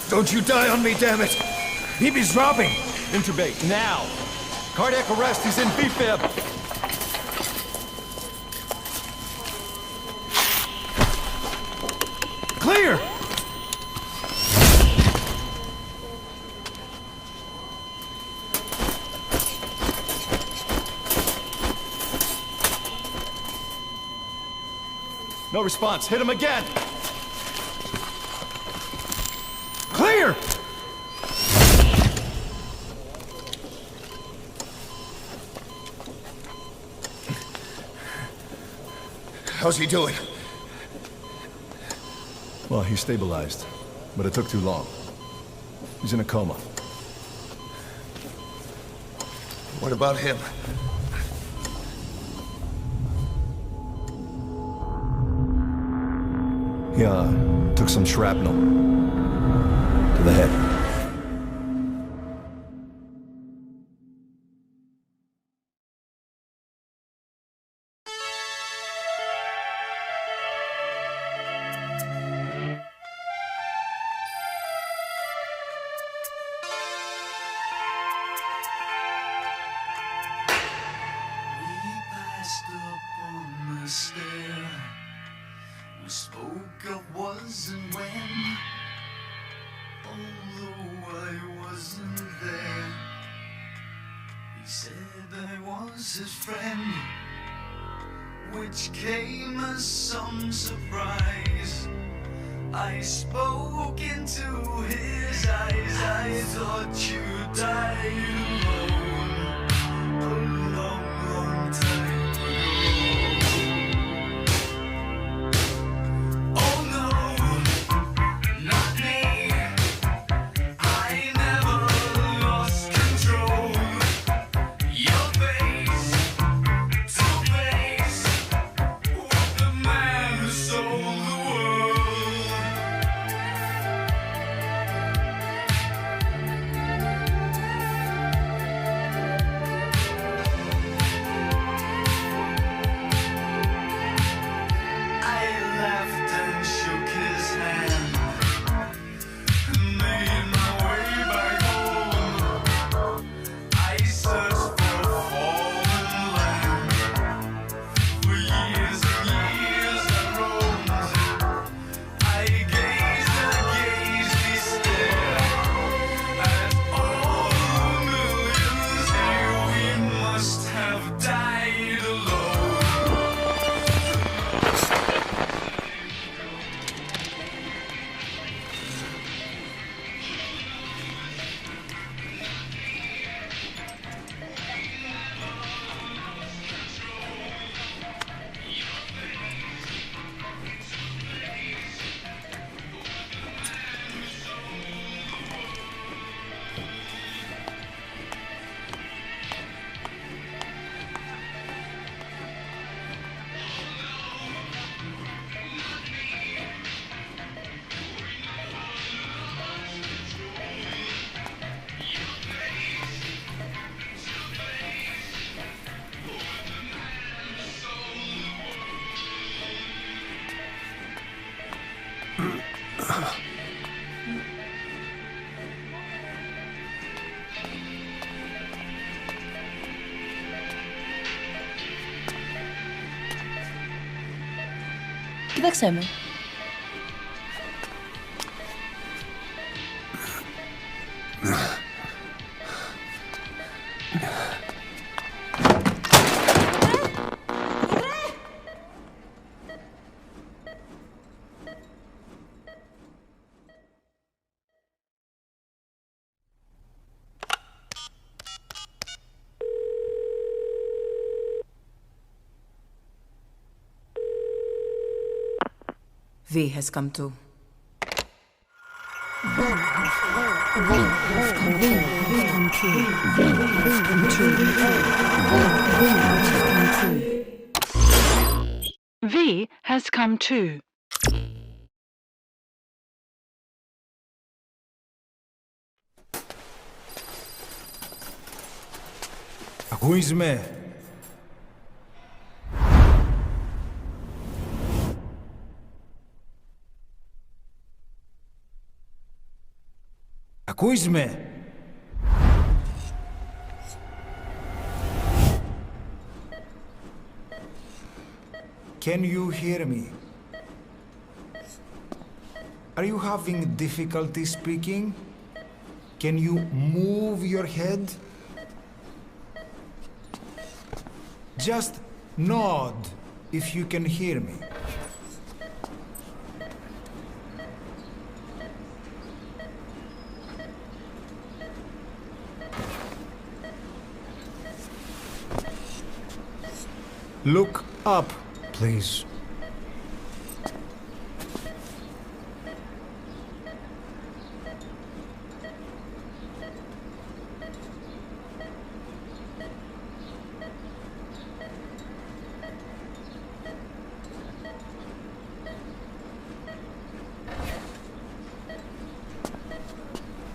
Don't you die on me, damn it! BB's dropping! Intubate, now! Cardiac arrest, he's in B-fib! Clear! No response, hit him again! Clear! How's he doing? Well, he stabilized, but it took too long. He's in a coma. What about him? He, took some shrapnel to the head. We spoke of was and when, although I wasn't there. He said I was his friend, which came as some surprise. I spoke into his eyes, I thought you died alone a long, long time. Tak chcemy. V has come to. V has come too. Aku jsme. Ακούς με? Can you hear me? Are you having difficulty speaking? Can you move your head? Just nod if you can hear me. Look up, please.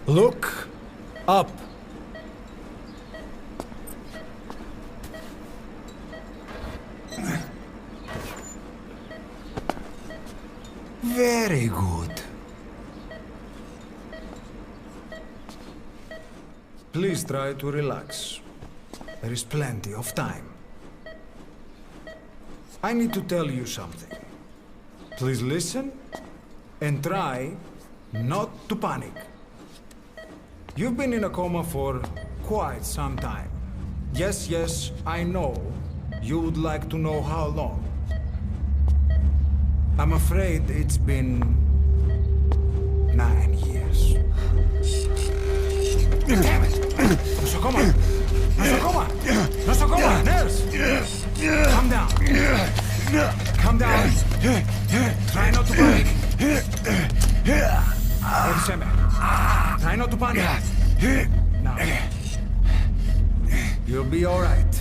Look up. Very good. Please try to relax. There is plenty of time. I need to tell you something. Please listen and try not to panic. You've been in a coma for quite some time. Yes, I know. You would like to know how long. I'm afraid it's been 9 years. Damn it! Nosocoma! Nosocoma! Nosocoma! Nurse! Calm down. Calm down. Try not to panic. Erseme. Try not to panic. Now. You'll be all right.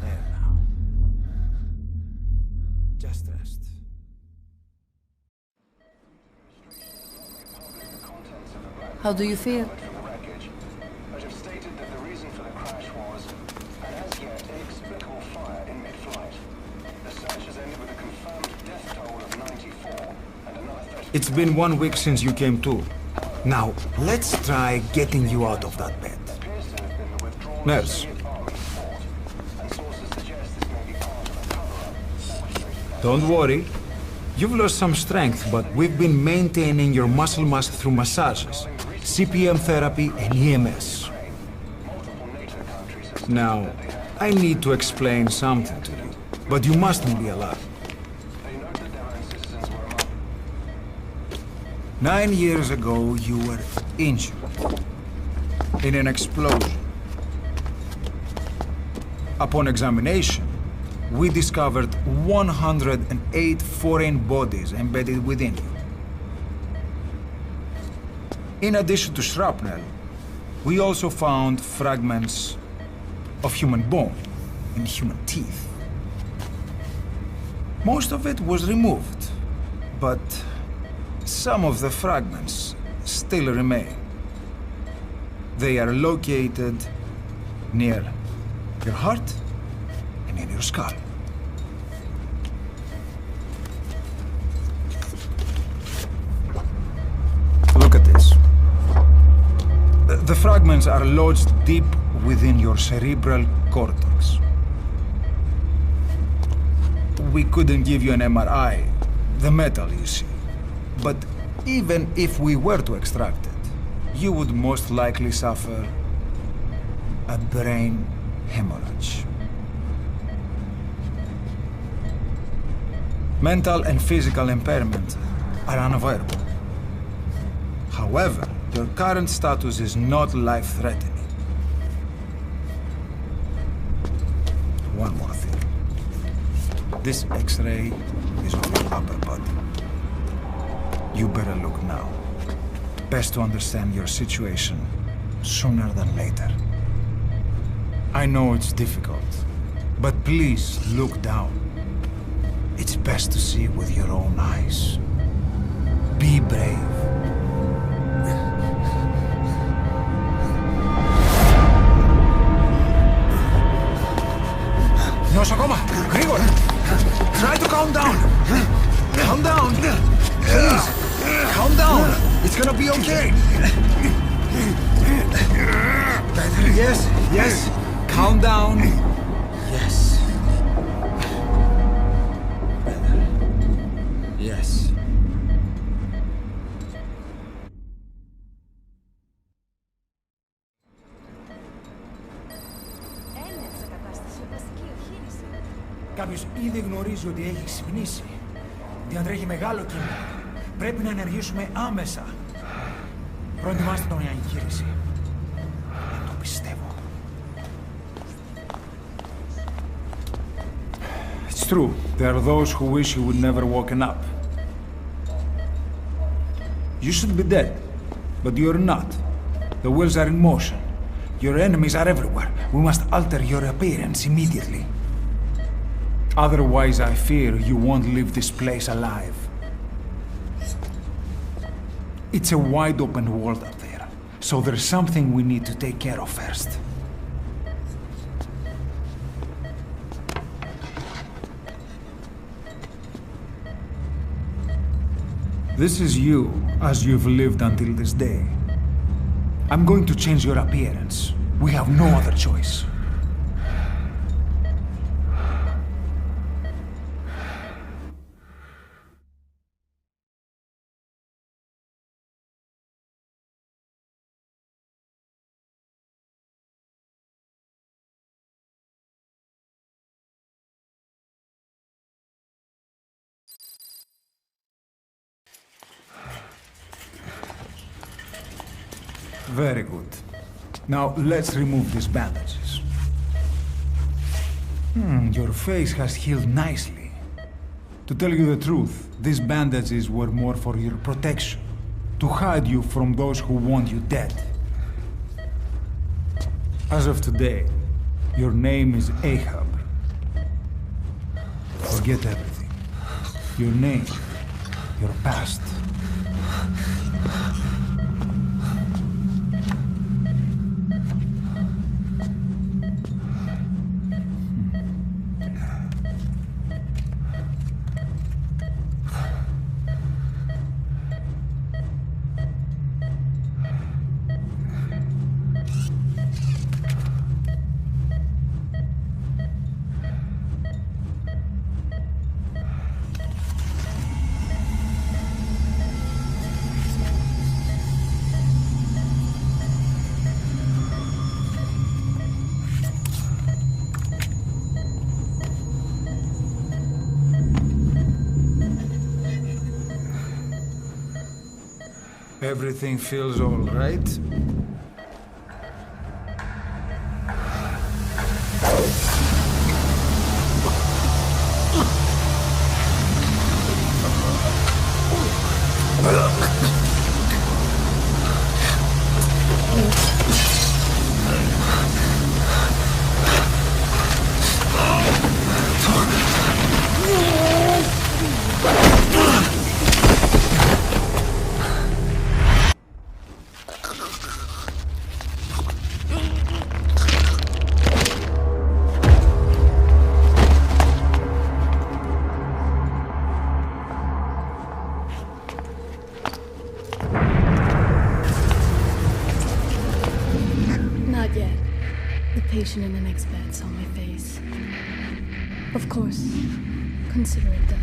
There now. Just rest. How do you feel? But have stated that the reason for the crash was an as yet inexplicable fire in mid-flight. The search has ended with a confirmed death toll of 94 and another 30. It's been 1 week since you came to. Now, let's try getting you out of that bed. Appears to have been the withdrawal Nurse. of Soviet army support, and sources suggest this may be part of a cover-up orchestrated by Don't worry. You've lost some strength, but we've been maintaining your muscle mass through massages, CPM therapy, and EMS. multiple NATO countries have Now, I need to explain something to you, but you mustn't be alarmed. they note that their own citizens were among 9 years ago, you were injured in an explosion. Upon examination, we discovered 108 foreign bodies embedded within you. In addition to shrapnel, we also found fragments of human bone and human teeth. Most of it was removed, but some of the fragments still remain. They are located near your heart and in your skull. Look at this. The fragments are lodged deep within your cerebral cortex. We couldn't give you an MRI, the metal, you see. But even if we were to extract it, you would most likely suffer a brain hemorrhage. Mental and physical impairment are unavoidable. However, your current status is not life-threatening. One more thing. This X-ray is on your upper body. You better look now. Best to understand your situation sooner than later. I know it's difficult, but please look down. It's best to see with your own eyes. Be brave. Νοσοκόμα! Γρήγορα! Try to calm down! Calm down! Please! Calm down! It's gonna be Yes, yes. Calm down. Yes. Better. Yes. Κάποιος ήδη γνωρίζει ότι έχει ξυπνήσει. Διατρέχει μεγάλο κίνημα. Πρέπει να ενεργήσουμε άμεσα. Προετοιμάστε τον για εγχείρηση. Δεν το πιστεύω. It's true. There are those who wish you would never woken up. You should be dead, but you're not. The wheels are in motion. Your enemies are everywhere. We must alter your appearance immediately. Otherwise, I fear you won't leave this place alive. It's a wide open world up there, so there's something we need to take care of first. This is you, as you've lived until this day. I'm going to change your appearance. We have no other choice. Very good. Now, let's remove these bandages. Your face has healed nicely. To tell you the truth, these bandages were more for your protection, to hide you from those who want you dead. As of today, your name is Ahab. Forget everything. Your name, your past. Everything feels all right? In the next bed's on my face. Of course, consider it done.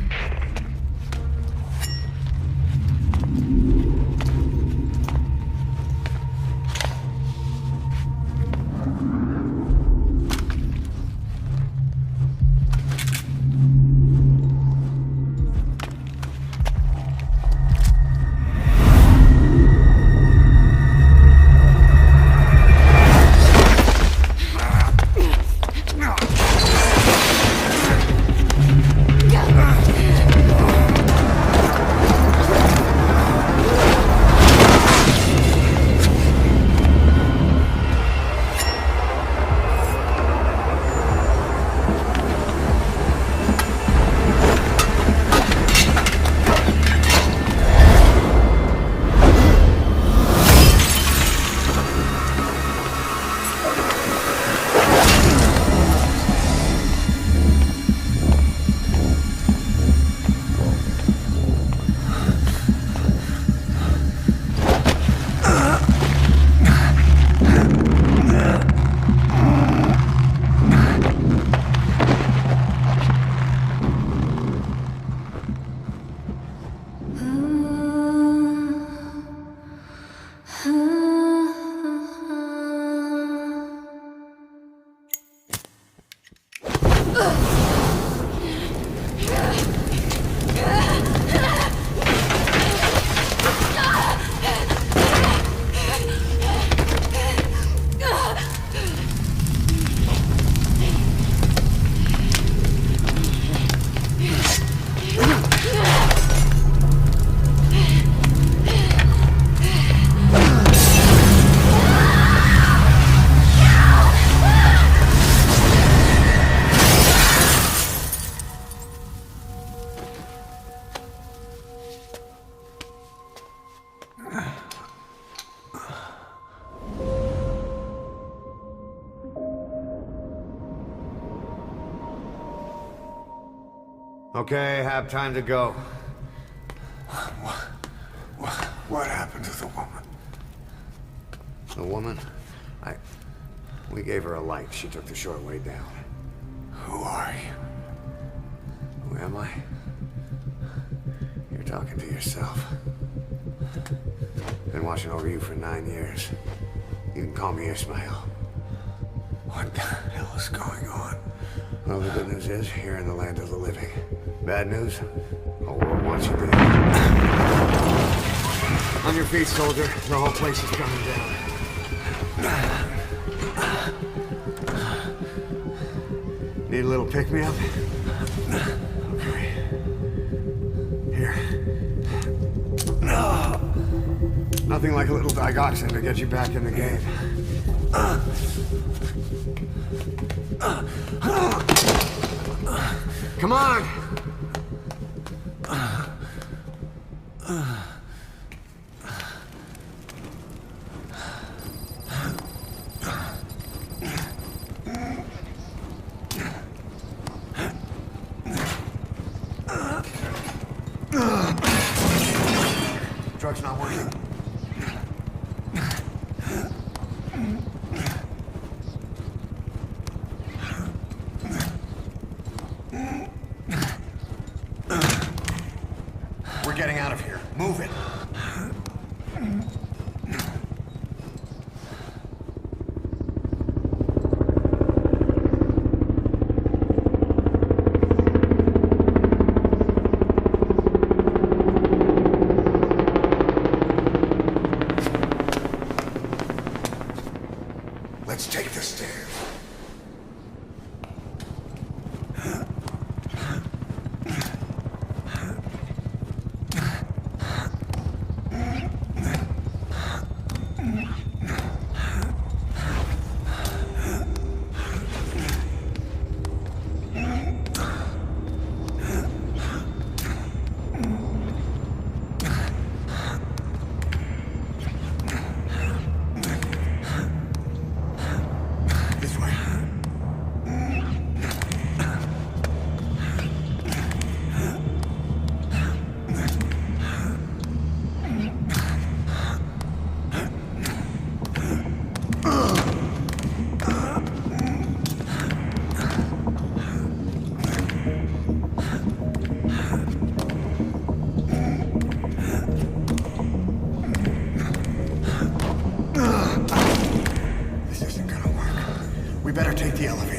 Okay, have time to go. What happened to the woman? The woman? We gave her a light. She took the short way down. Who are you? Who am I? You're talking to yourself. Been watching over you for 9 years. You can call me Ismail. What the hell is going on? Well, the good news is, you're in the land of the living. Bad news? The whole world wants you dead. On your feet, soldier. The whole place is coming down. Need a little pick-me-up? Okay. Here. Nothing like a little digoxin to get you back in the game. Come on! Drug's not working. We're getting out of here. Move it. Let's take the stairs. This way. This isn't gonna work. We better take the elevator.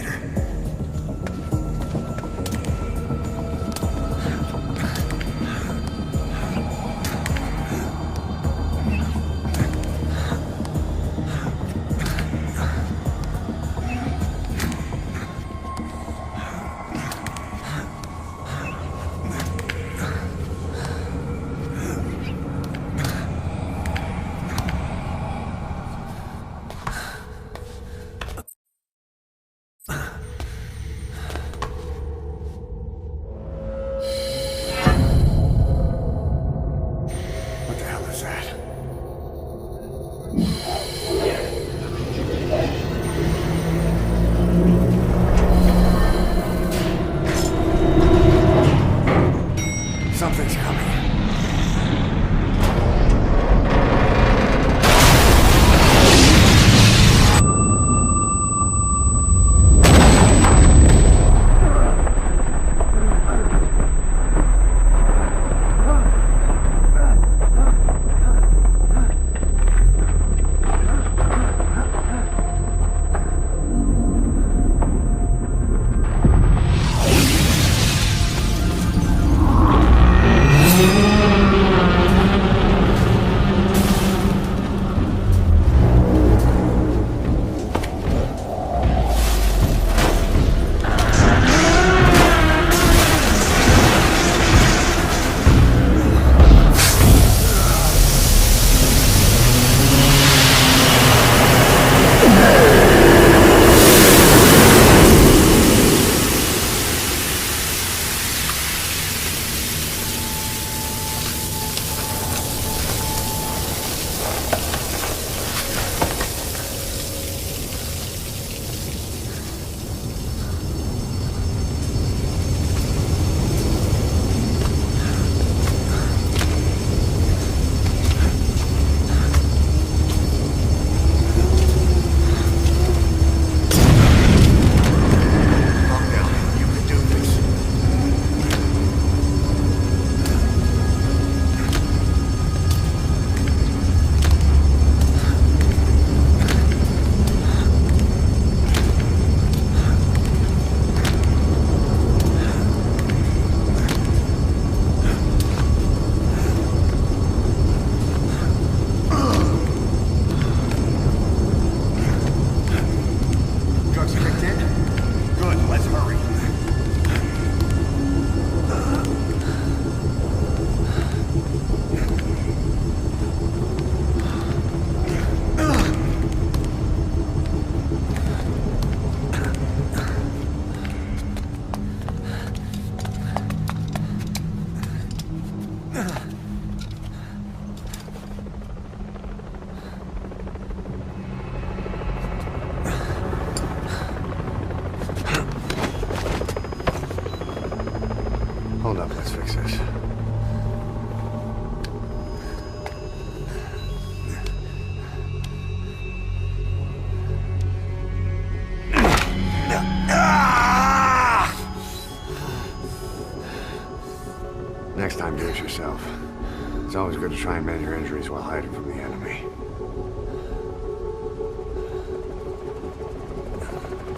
It's always good to try and mend your injuries while hiding from the enemy.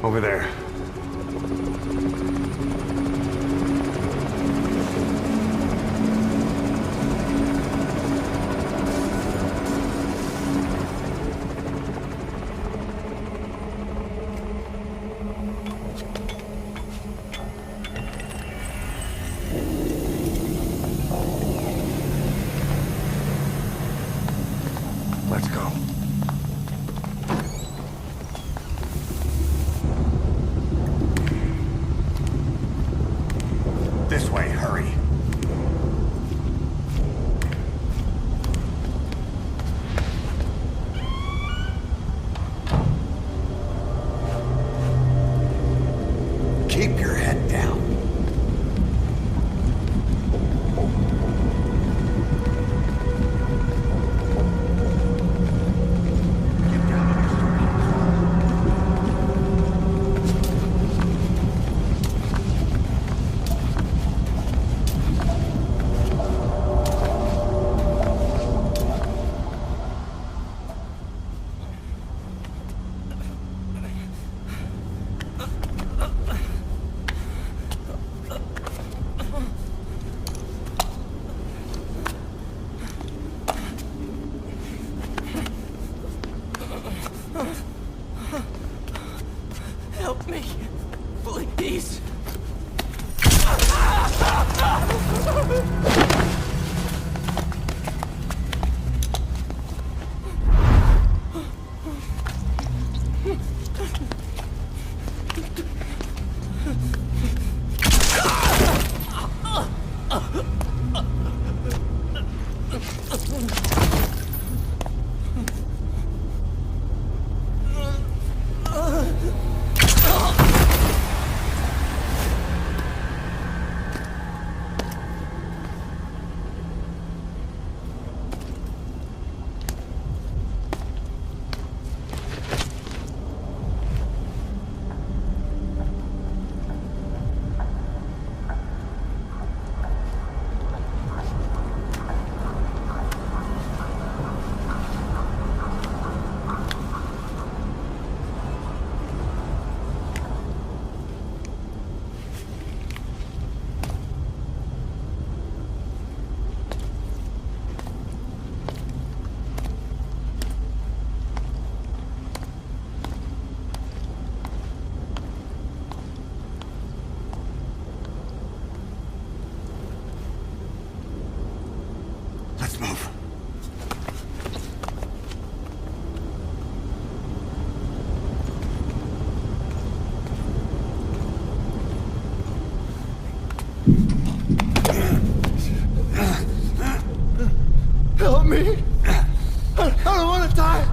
Over there. Let's go. This way, hurry. Keep your head down. Help me, please. Let's move. Help me! I don't want to die!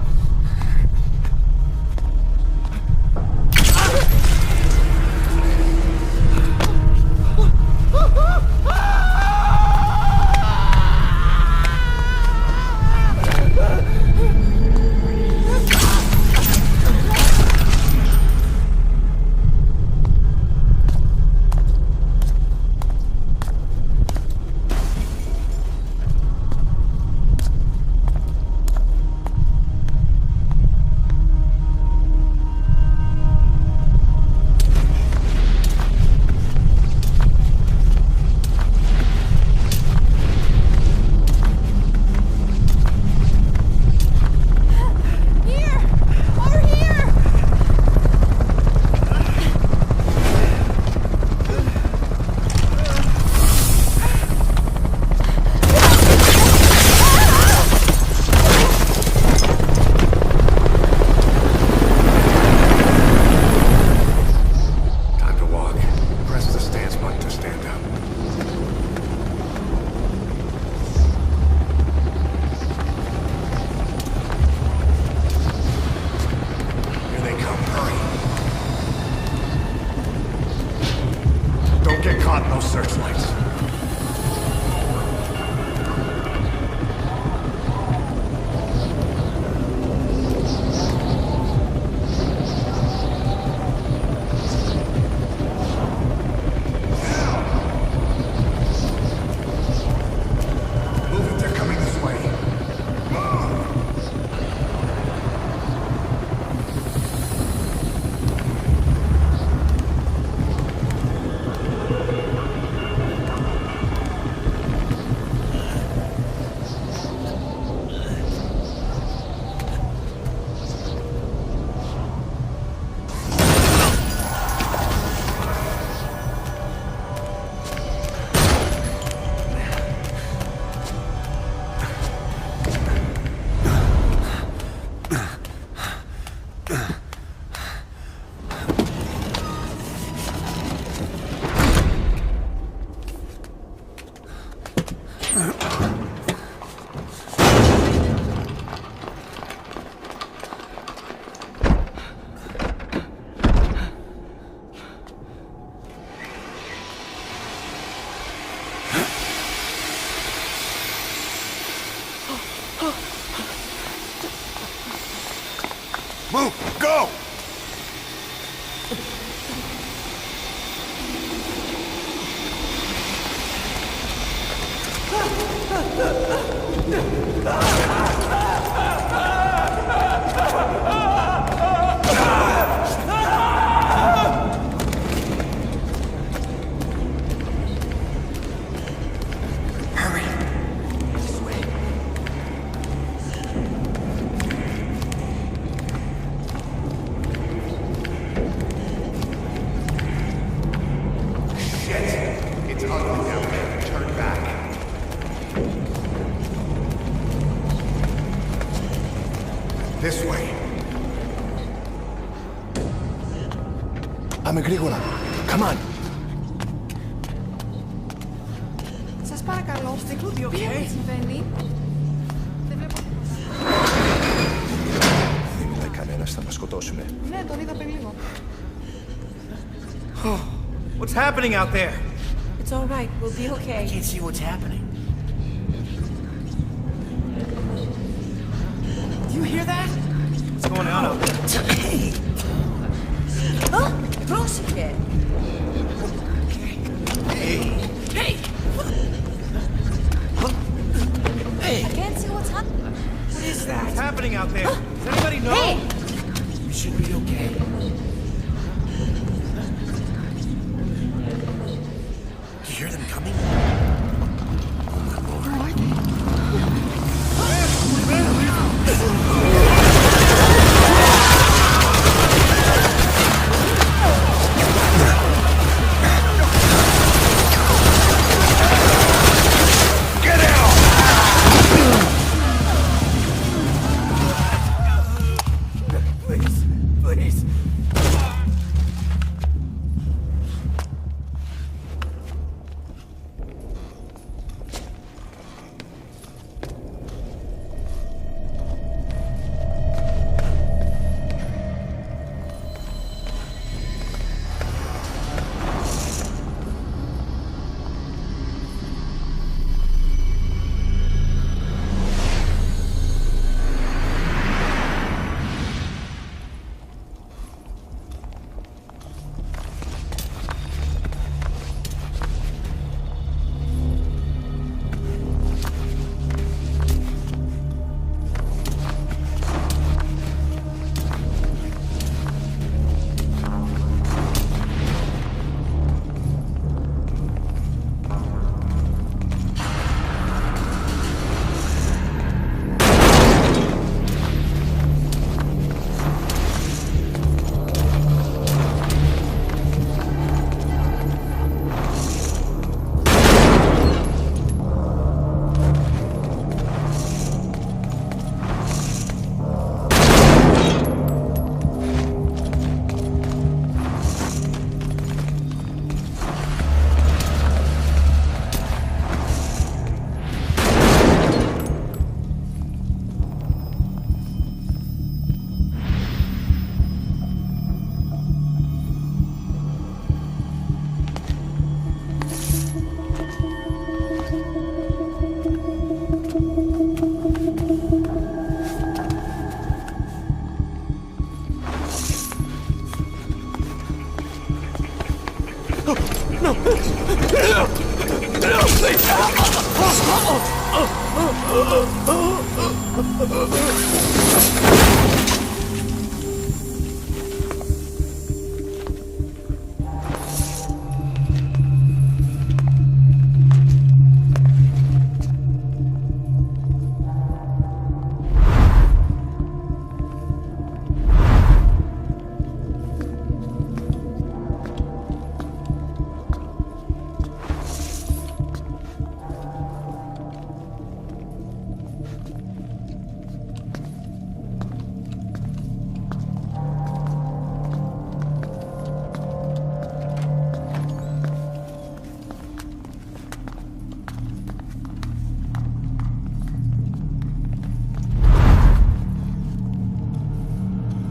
Searchlights. Move it, they're coming Πάμε γρήγορα. Come on. Σας παρακαλώ, Be okay. τι συμβαίνει? Δεν βλέπω τίποτα. Δεν μιλάει κανένας, θα μας σκοτώσουνε. Ναι, τον είδα πριν λίγο. What's happening out there? It's all right, we'll be okay. I can't see what's happening. Do you hear that? What's going on out there? Oh, close again. Hey! Hey! Hey! I can't see what's happening. What is that? What's happening out there? Does anybody know? Hey! You should be okay. Do you hear them coming? Where are they? Please, please.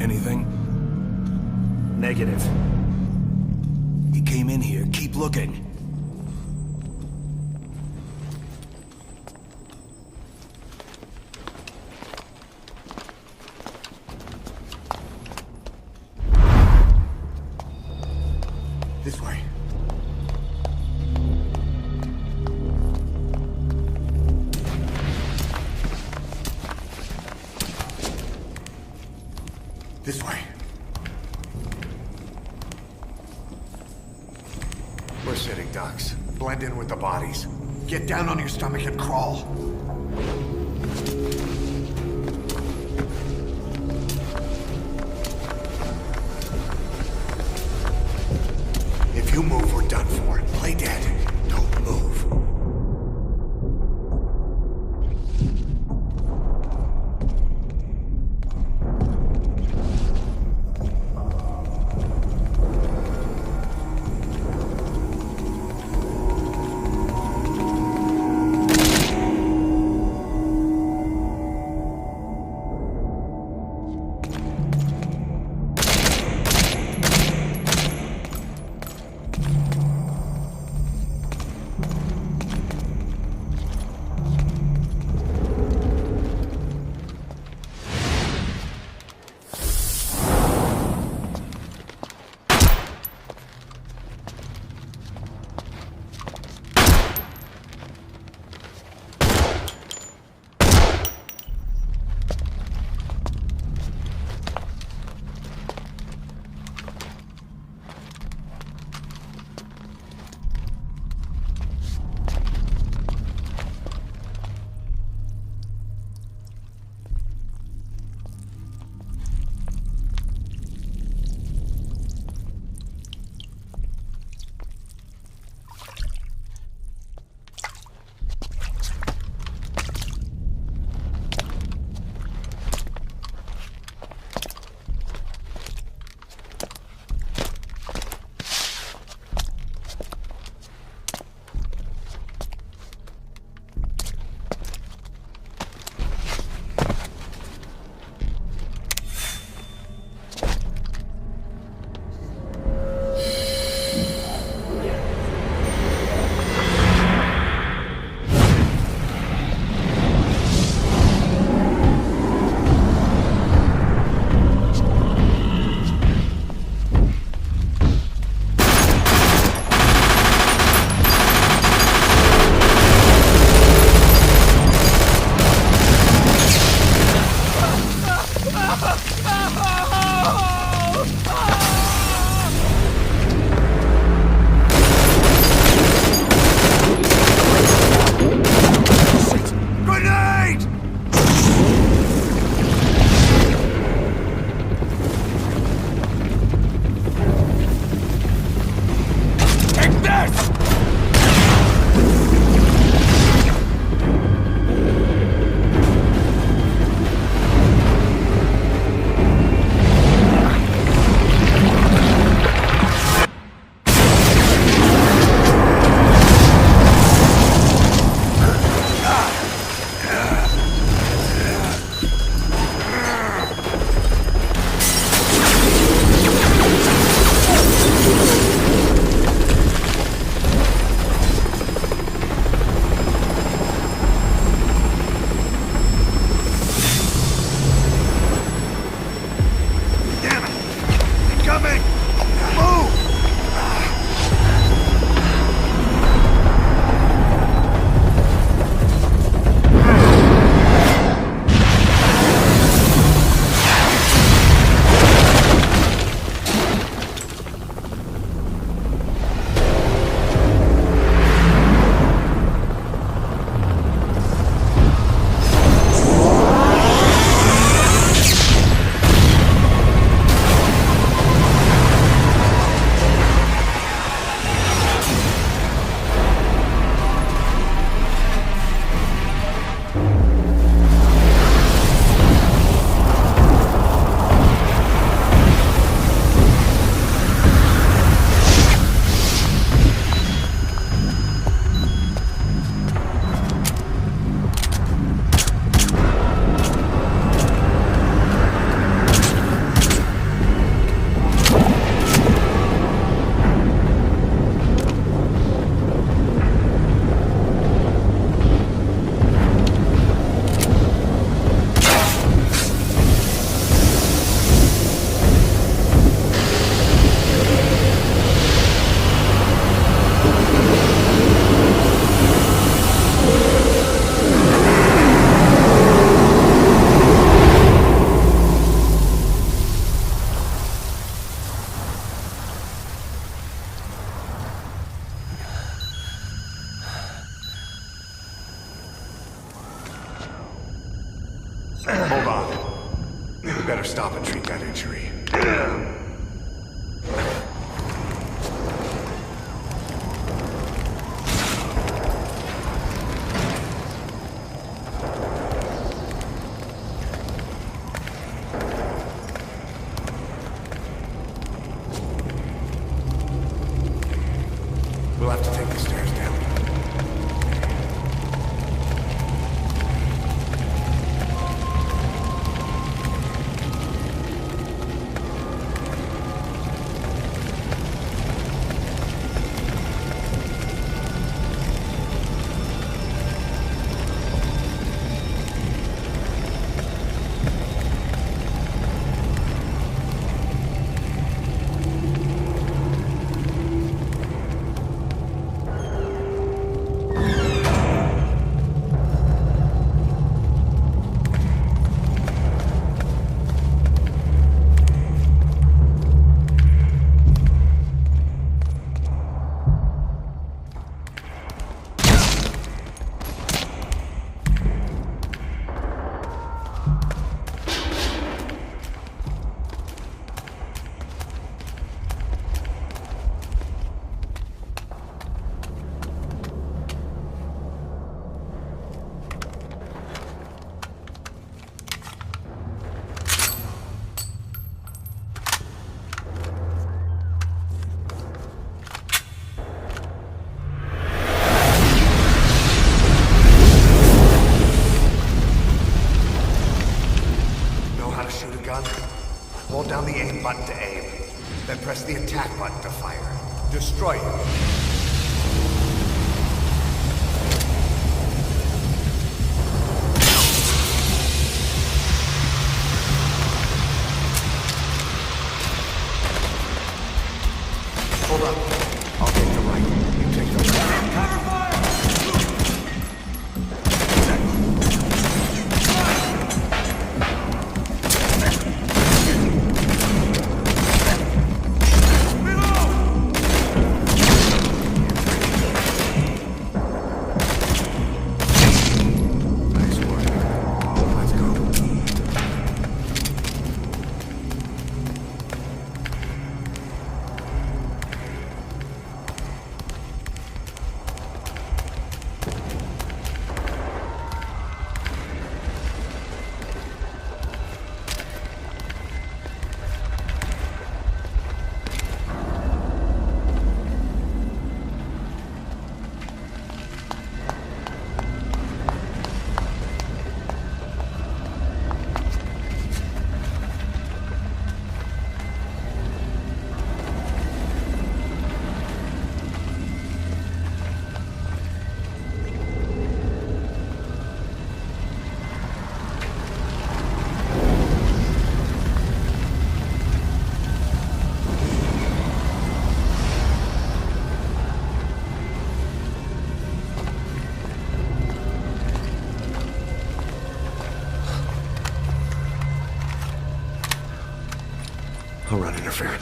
Anything? Negative. He came in here. Keep looking. This way. This way. We're sitting ducks. Blend in with the bodies. Get down on your stomach and crawl. If you move, we're done for. Play dead. Don't move. coming! Move! Hold on. We better stop and treat that injury. We'll have to take the stairs down. Hold down the aim button to aim, then press the attack button to fire. Destroy it. Hold up. I'll take the right. You take the left. Cover fire!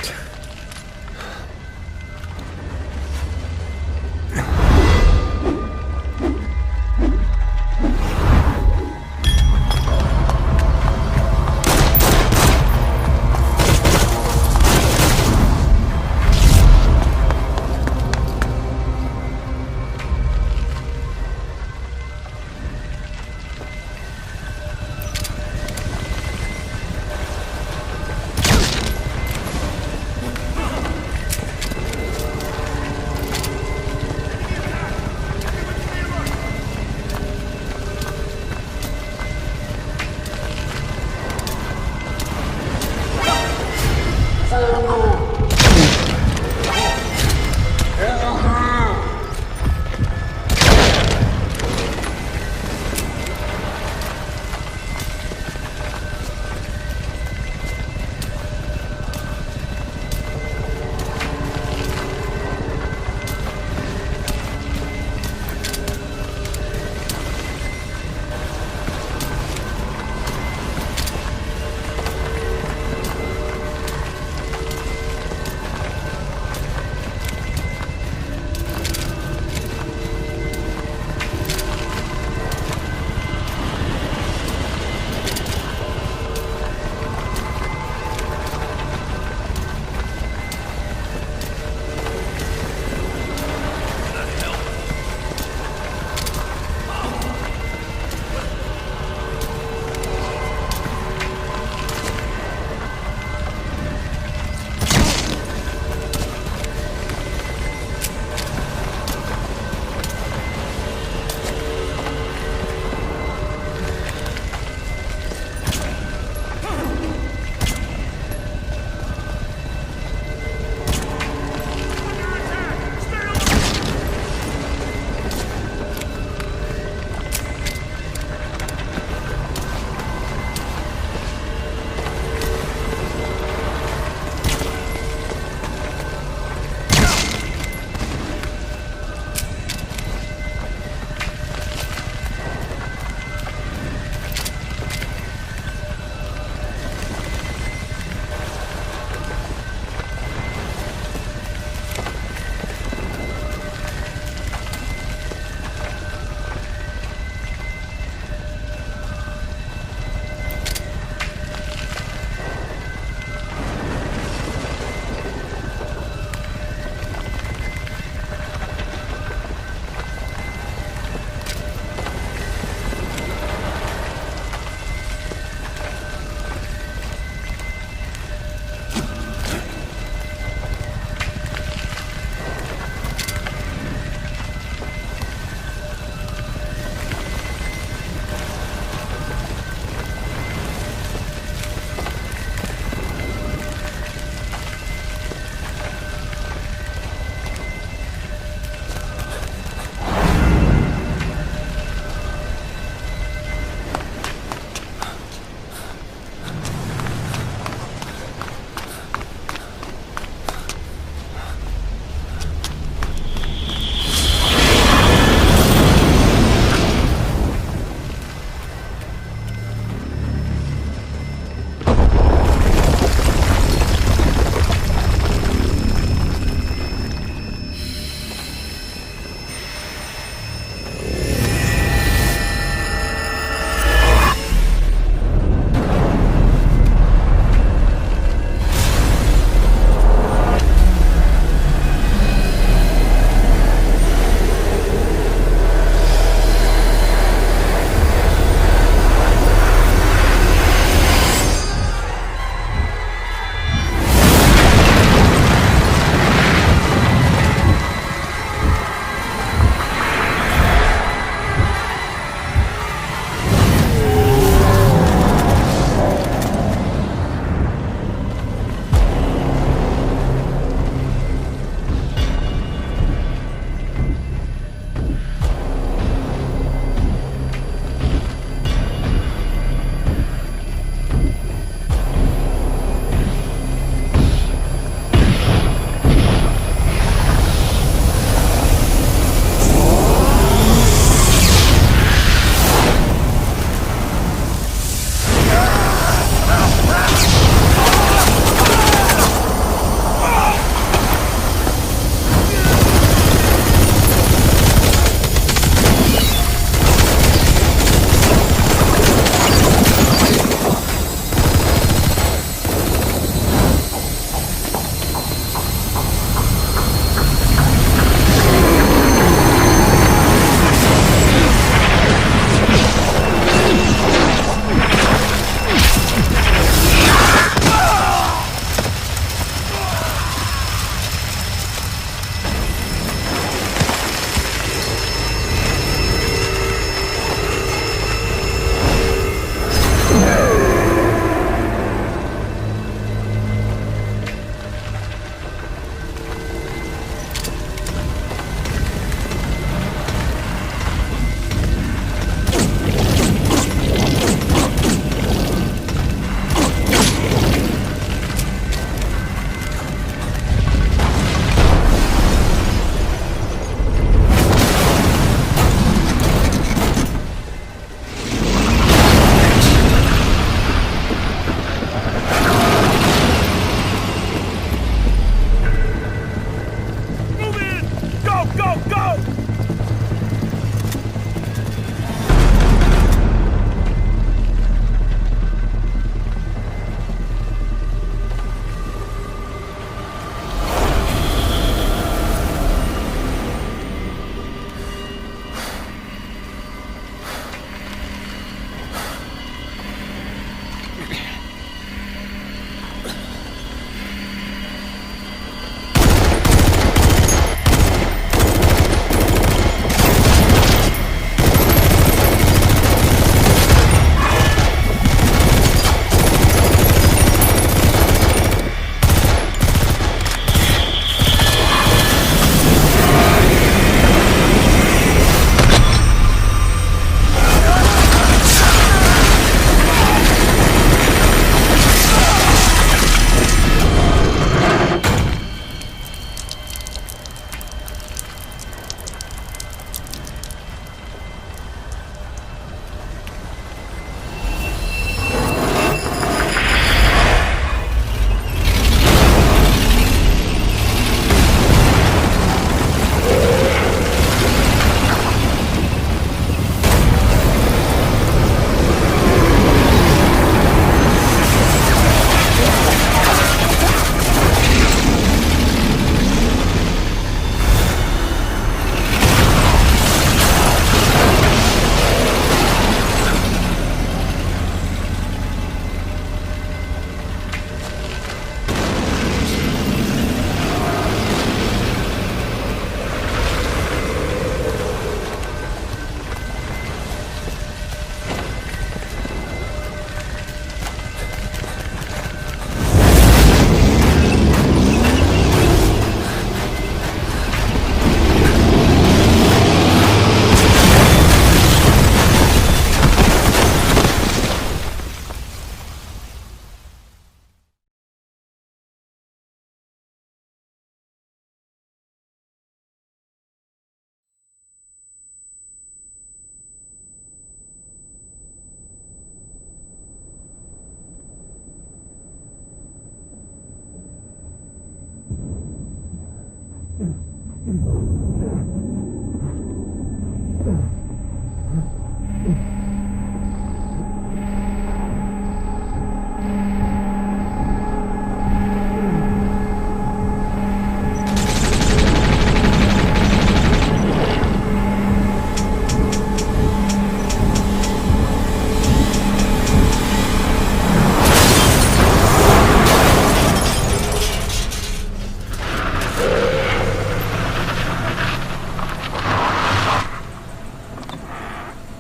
Shit.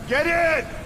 Get in!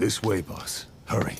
This way, boss. Hurry.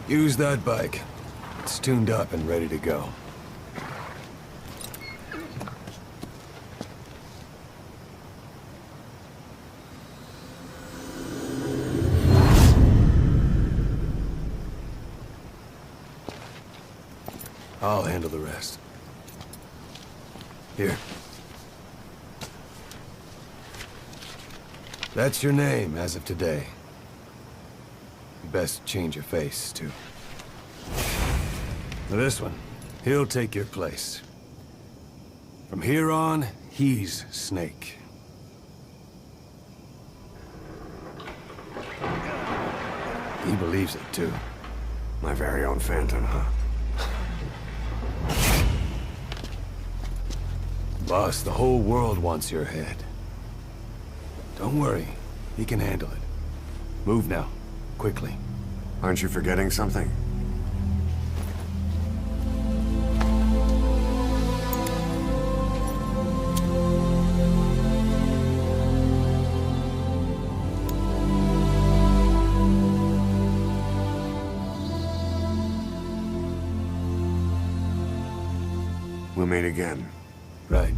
Use that bike. It's tuned up and ready to go. I'll handle the rest. Here, That's your name as of today. You best change your face, too. Now this one, he'll take your place. From here on, he's Snake. He believes it, too. My very own Phantom, huh? Boss, the whole world wants your head. Don't worry. He can handle it. Move now. Quickly. Aren't you forgetting something? We'll meet again. Right.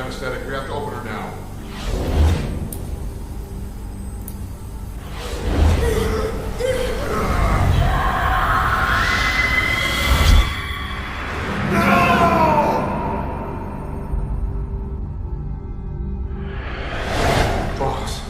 anesthetic. We have to open her now. Boss.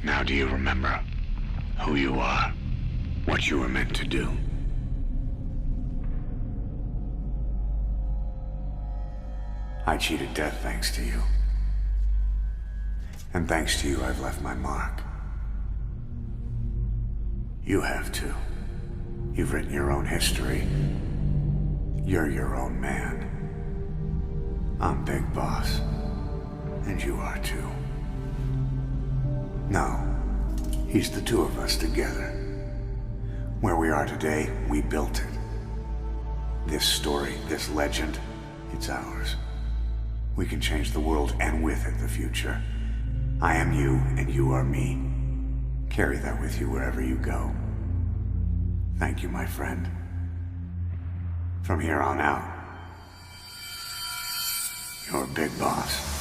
Now do you remember who you are? what you were meant to do. I cheated death thanks to you. And thanks to you, I've left my mark. You have too. You've written your own history. You're your own man. I'm Big Boss. And you are too. No. He's the two of us together. Where we are today, we built it. This story, this legend, it's ours. We can change the world and with it the future. I am you and you are me. Carry that with you wherever you go. Thank you, my friend. From here on out, you're Big Boss.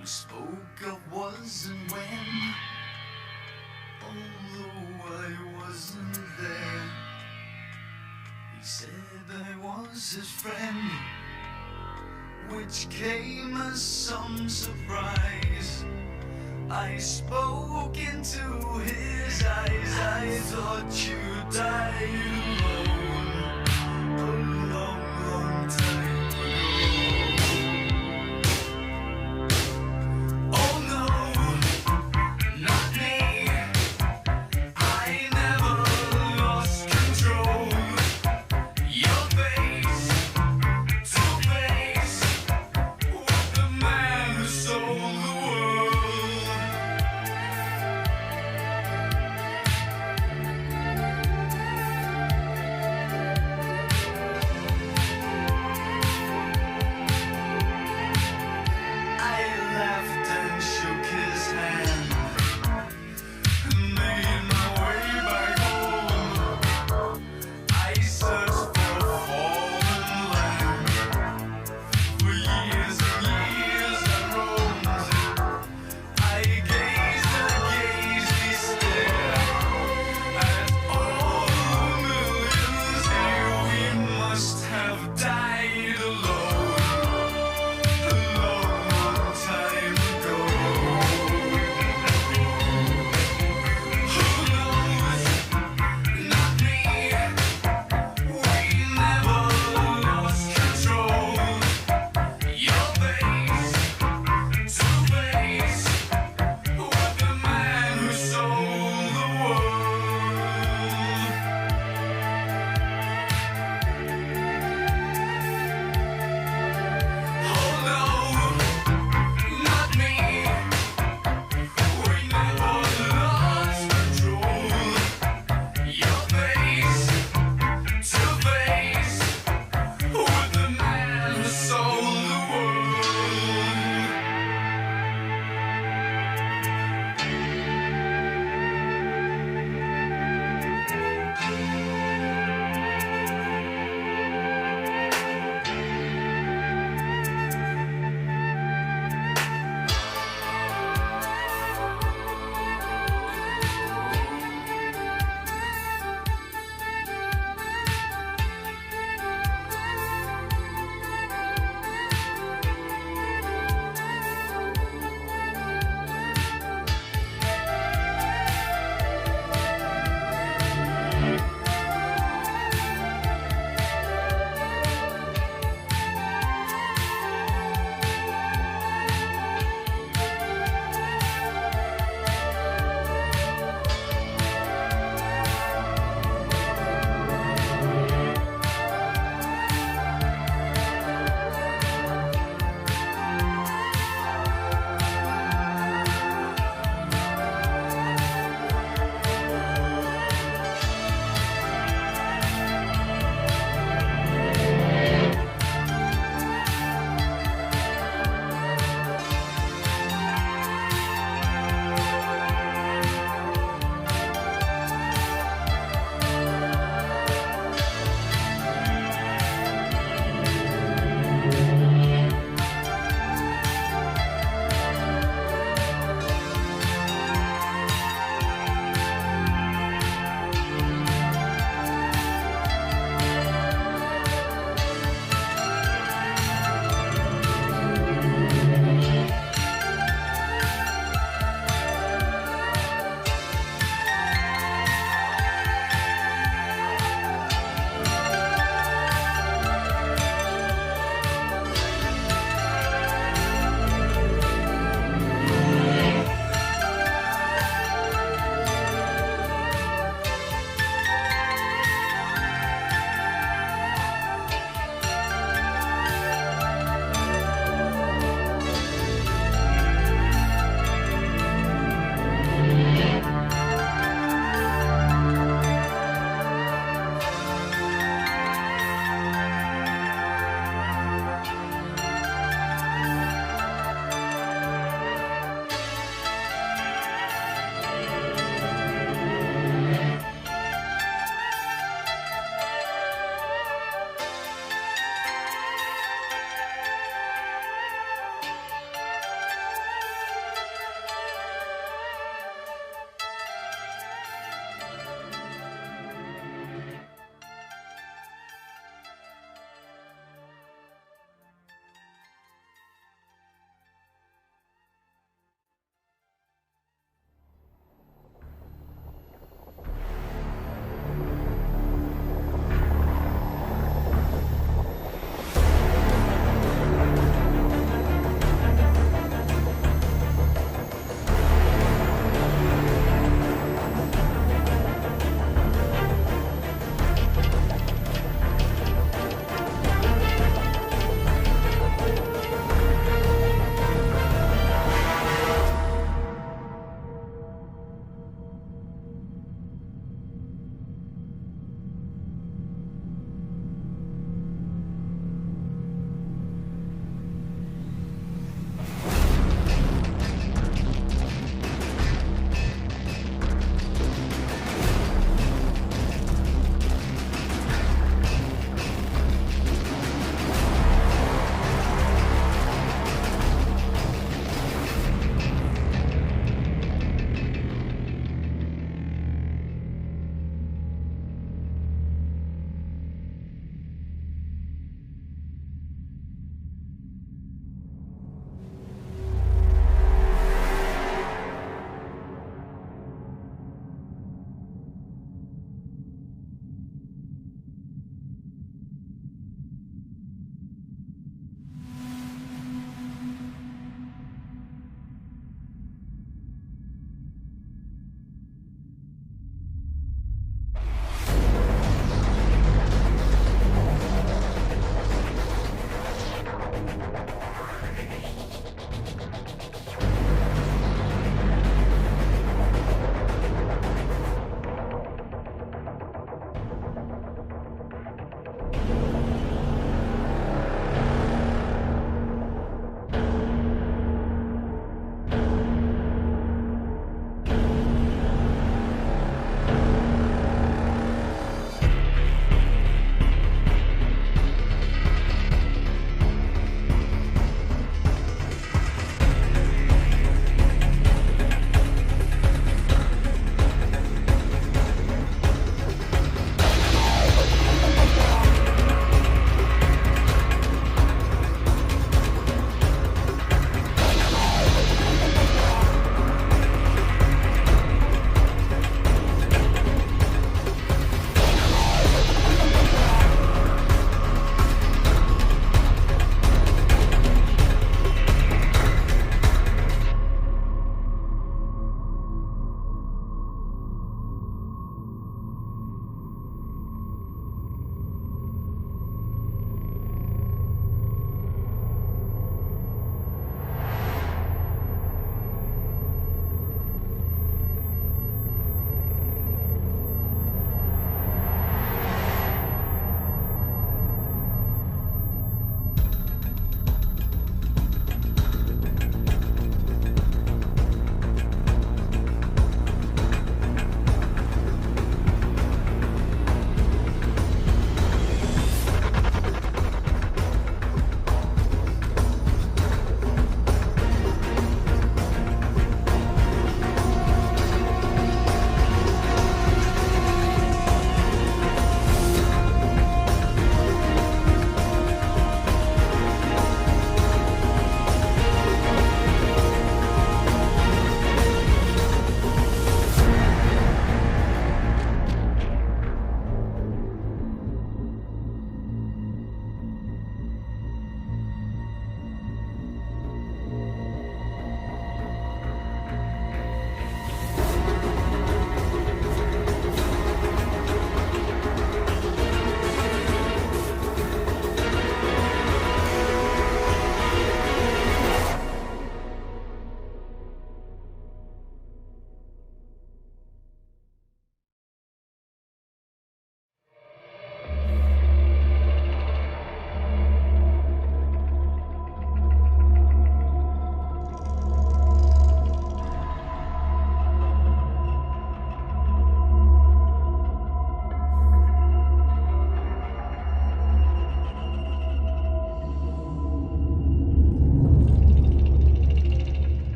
We spoke of was and when, although I wasn't there. He said I was his friend, which came as some surprise. I spoke into his eyes. I thought you died alone a long, long time ago. Oh no, not me. I never lost control. Your face to face with the man who sold the world.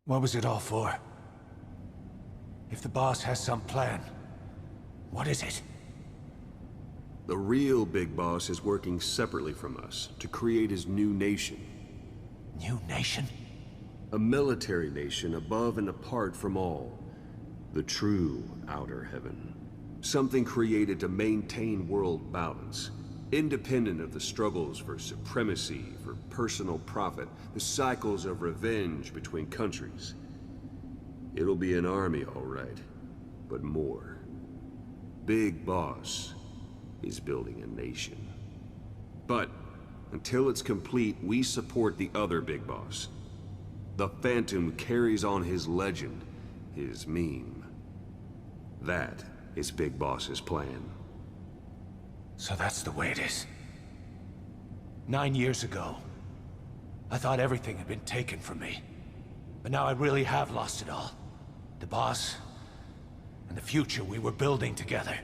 What was it all for? If the boss has some plan, what is it? The real big boss is working separately from us to create his new nation. New nation? A military nation above and apart from all. The true outer heaven. Something created to maintain world balance. Independent of the struggles for supremacy, for personal profit, the cycles of revenge between countries. It'll be an army, all right, but more. Big Boss is building a nation. But until it's complete, we support the other Big Boss. The Phantom carries on his legend, his meme. That is Big Boss's plan. So that's the way it is. 9 years ago, I thought everything had been taken from me. But now I really have lost it all. The boss, and the future we were building together.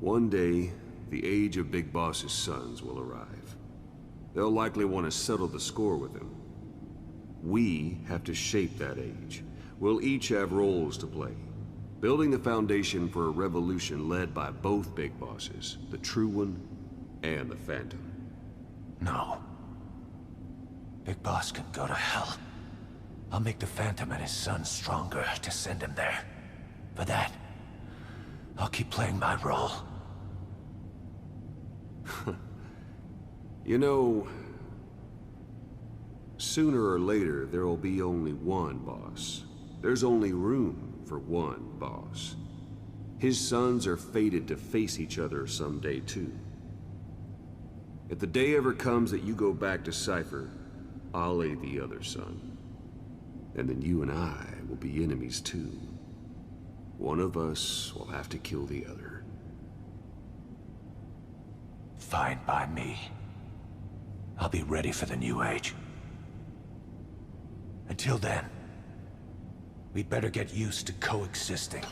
One day, the age of Big Boss's sons will arrive. They'll likely want to settle the score with him. We have to shape that age. We'll each have roles to play. Building the foundation for a revolution led by both Big Bosses, the True One and the Phantom. No. Big Boss can go to hell. I'll make the Phantom and his son stronger to send him there. For that, I'll keep playing my role. You know, sooner or later, there will be only one boss. There's only room for one boss. His sons are fated to face each other someday, too. If the day ever comes that you go back to Cypher, I'll aid the other son. And then you and I will be enemies, too. One of us will have to kill the other. Fine by me. I'll be ready for the new age. Until then, we'd better get used to coexisting.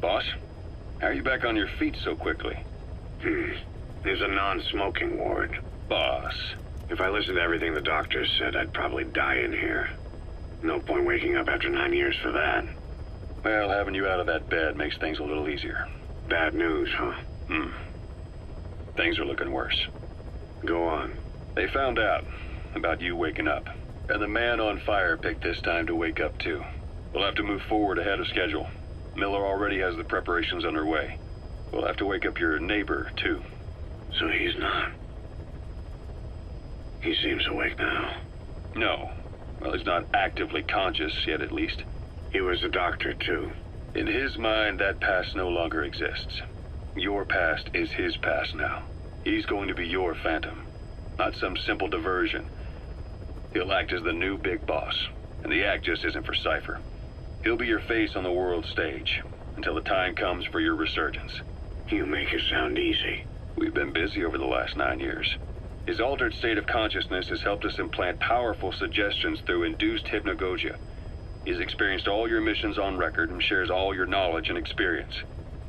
Boss, how are you back on your feet so quickly? There's a non-smoking ward. Boss. If I listened to everything the doctors said, I'd probably die in here. No point waking up after 9 years for that. Well, having you out of that bed makes things a little easier. Bad news, huh? Things are looking worse. Go on. They found out about you waking up. And the man on fire picked this time to wake up too. We'll have to move forward ahead of schedule. Miller already has the preparations underway. We'll have to wake up your neighbor, too. So he's not... He seems awake now. No. Well, he's not actively conscious yet, at least. He was a doctor, too. In his mind, that past no longer exists. Your past is his past now. He's going to be your Phantom, not some simple diversion. He'll act as the new big boss, and the act just isn't for Cypher. He'll be your face on the world stage, until the time comes for your resurgence. You make it sound easy. We've been busy over the last 9 years. His altered state of consciousness has helped us implant powerful suggestions through induced hypnagogia. He's experienced all your missions on record and shares all your knowledge and experience,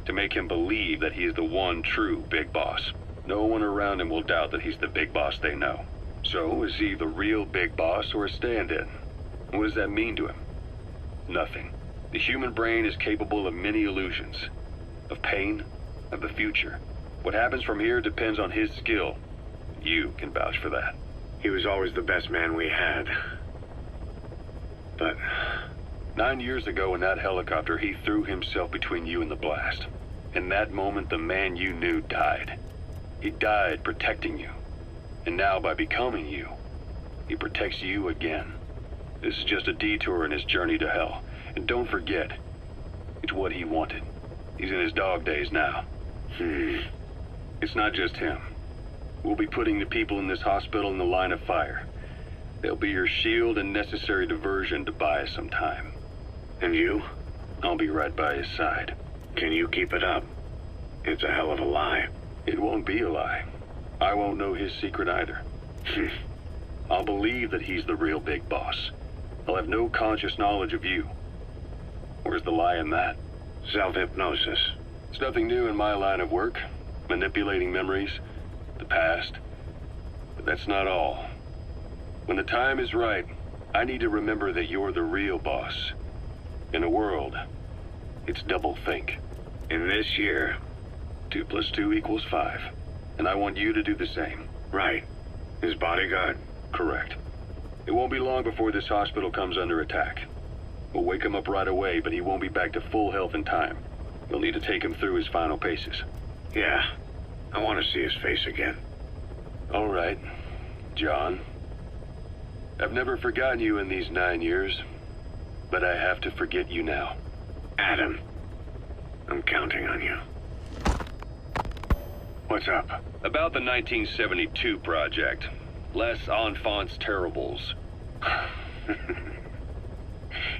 to make him believe that he is the one true big boss. No one around him will doubt that he's the big boss they know. So, is he the real big boss or a stand-in? What does that mean to him? Nothing. The human brain is capable of many illusions. Of pain, of the future. What happens from here depends on his skill. You can vouch for that. He was always the best man we had. But 9 years ago in that helicopter, he threw himself between you and the blast. In that moment, the man you knew died. He died protecting you. And now, by becoming you, he protects you again. This is just a detour in his journey to hell. And don't forget, it's what he wanted. He's in his dog days now. It's not just him. We'll be putting the people in this hospital in the line of fire. They'll be your shield and necessary diversion to buy us some time. And you? I'll be right by his side. Can you keep it up? It's a hell of a lie. It won't be a lie. I won't know his secret either. I'll believe that he's the real big boss. I'll have no conscious knowledge of you. Where's the lie in that? Self-hypnosis. It's nothing new in my line of work. Manipulating memories, the past. But that's not all. When the time is right, I need to remember that you're the real boss. In a world, it's double think. In this year, 2 + 2 = 5. And I want you to do the same. Right. His bodyguard? Correct. It won't be long before this hospital comes under attack. We'll wake him up right away, but he won't be back to full health in time. You'll need to take him through his final paces. Yeah. I want to see his face again. All right, John. I've never forgotten you in these 9 years, but I have to forget you now. Adam, I'm counting on you. What's up? About the 1972 project. Les Enfants Terribles.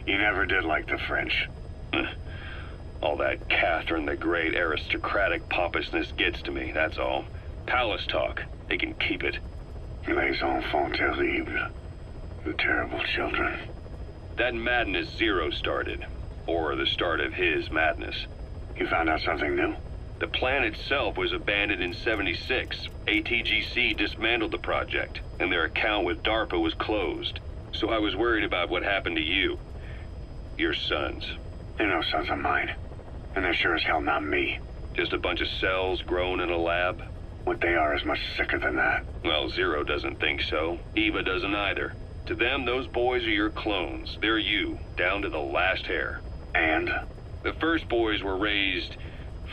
You never did like the French. All that Catherine the Great aristocratic pompousness gets to me, that's all. Palace talk. They can keep it. Les enfants terribles. The terrible children. That madness Zero started. Or the start of his madness. You found out something new? The plan itself was abandoned in '76. ATGC dismantled the project, and their account with DARPA was closed. So I was worried about what happened to you. Your sons. They're no sons of mine. And they're sure as hell not me. Just a bunch of cells grown in a lab? What they are is much sicker than that. Well, Zero doesn't think so. Eva doesn't either. To them, those boys are your clones. They're you, down to the last hair. And? The first boys were raised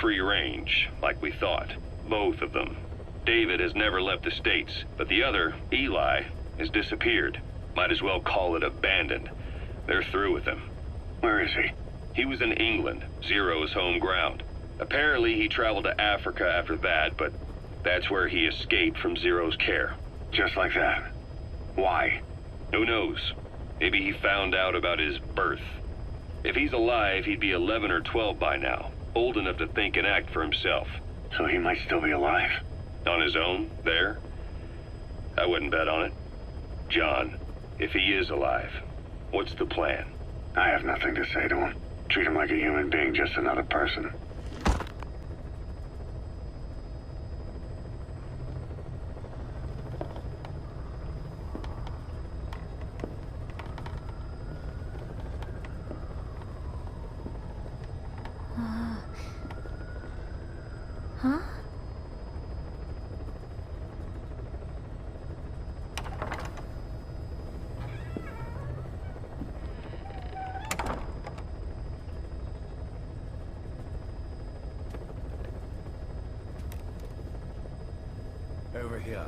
free range, like we thought. Both of them. David has never left the States, but the other, Eli, has disappeared. Might as well call it abandoned. They're through with him. Where is he? He was in England, Zero's home ground. Apparently he traveled to Africa after that, but that's where he escaped from Zero's care. Just like that? Why? Who knows? Maybe he found out about his birth. If he's alive, he'd be 11 or 12 by now. Old enough to think and act for himself. So he might still be alive? On his own, there? I wouldn't bet on it. John, if he is alive, what's the plan? I have nothing to say to him. Treat him like a human being, just another person. Huh? Over here.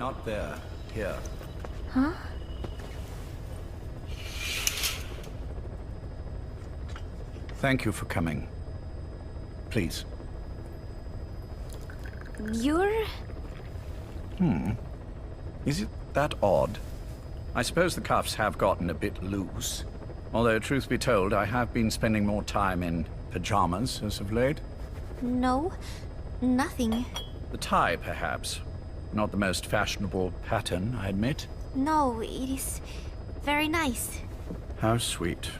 Not there. Here. Huh? Thank you for coming. Please. You're... Is it that odd? I suppose the cuffs have gotten a bit loose. Although, truth be told, I have been spending more time in pajamas as of late. No, nothing. The tie, perhaps. Not the most fashionable pattern, I admit. No, it is very nice. How sweet.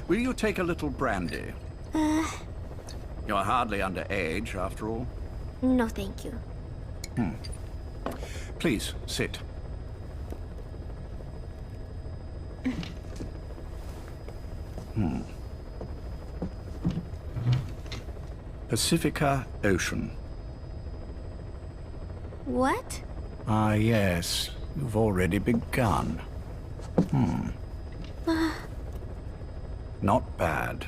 Will you take a little brandy? You're hardly underage, after all. No, thank you. Please, sit. Pacifica Ocean. What? Ah, yes. You've already begun. Not bad.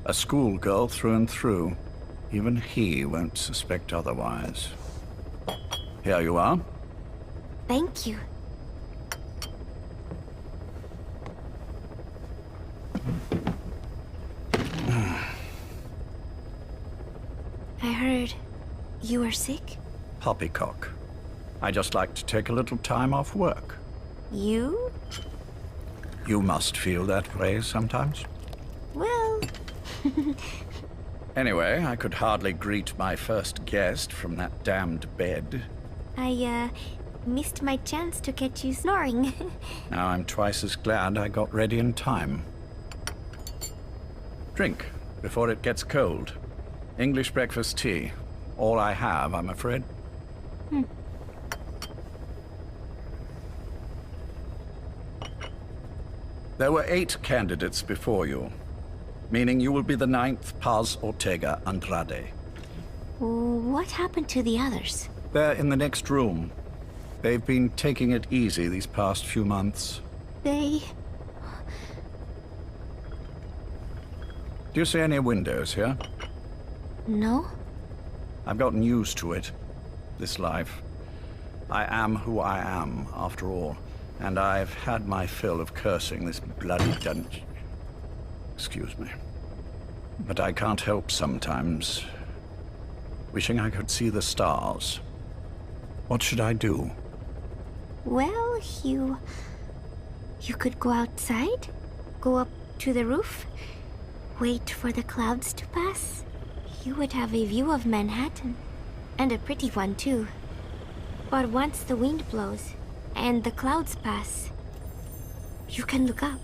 A schoolgirl through and through. Even he won't suspect otherwise. Here you are. Thank you. I heard you were sick? Poppycock. I just like to take a little time off work. You? You must feel that way sometimes. Well... Anyway, I could hardly greet my first guest from that damned bed. I, missed my chance to catch you snoring. Now I'm twice as glad I got ready in time. Drink, before it gets cold. English breakfast tea. All I have, I'm afraid. There were 8 candidates before you, meaning you will be the 9th Paz Ortega Andrade. What happened to the others? They're in the next room. They've been taking it easy these past few months. They... Do you see any windows here? No? I've gotten used to it, this life. I am who I am, after all, and I've had my fill of cursing this bloody dungeon. Excuse me. But I can't help sometimes wishing I could see the stars. What should I do? Well, you could go outside, go up to the roof, wait for the clouds to pass. You would have a view of Manhattan, and a pretty one too. But once the wind blows, and the clouds pass, you can look up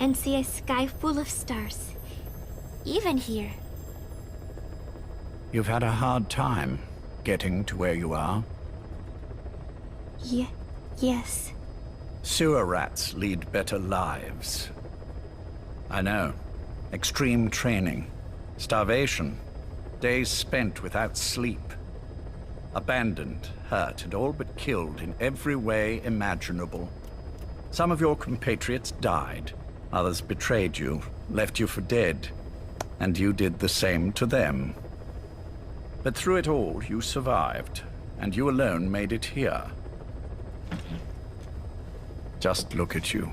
and see a sky full of stars, even here. You've had a hard time getting to where you are. Yes. Sewer rats lead better lives. I know. Extreme training, starvation, days spent without sleep. Abandoned, hurt, and all but killed in every way imaginable. Some of your compatriots died. Others betrayed you, left you for dead. And you did the same to them. But through it all, you survived, and you alone made it here. Just look at you.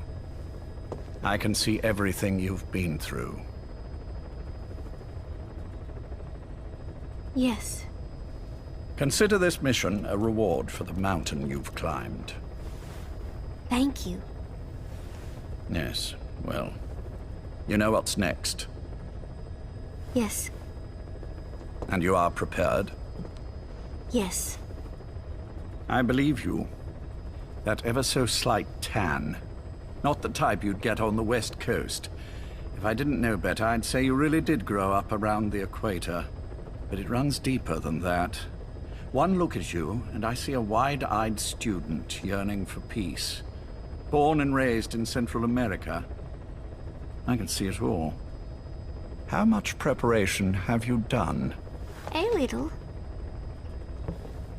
I can see everything you've been through. Yes. Consider this mission a reward for the mountain you've climbed. Thank you. Yes, well, you know what's next. Yes. And you are prepared? Yes. I believe you. That ever so slight tan. Not the type you'd get on the West Coast. If I didn't know better, I'd say you really did grow up around the equator. But it runs deeper than that. One look at you, and I see a wide-eyed student yearning for peace. Born and raised in Central America. I can see it all. How much preparation have you done? A little.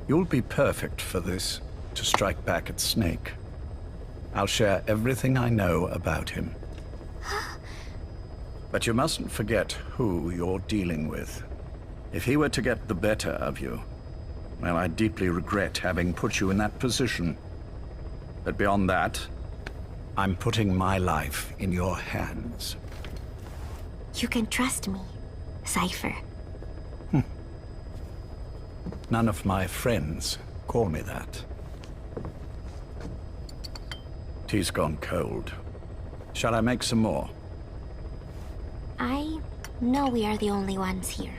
You'll be perfect for this, to strike back at Snake. I'll share everything I know about him. But you mustn't forget who you're dealing with. If he were to get the better of you, Well, I deeply regret having put you in that position. But beyond that, I'm putting my life in your hands. You can trust me, Cypher. None of my friends call me that. Tea's gone cold. Shall I make some more? I know we are the only ones here.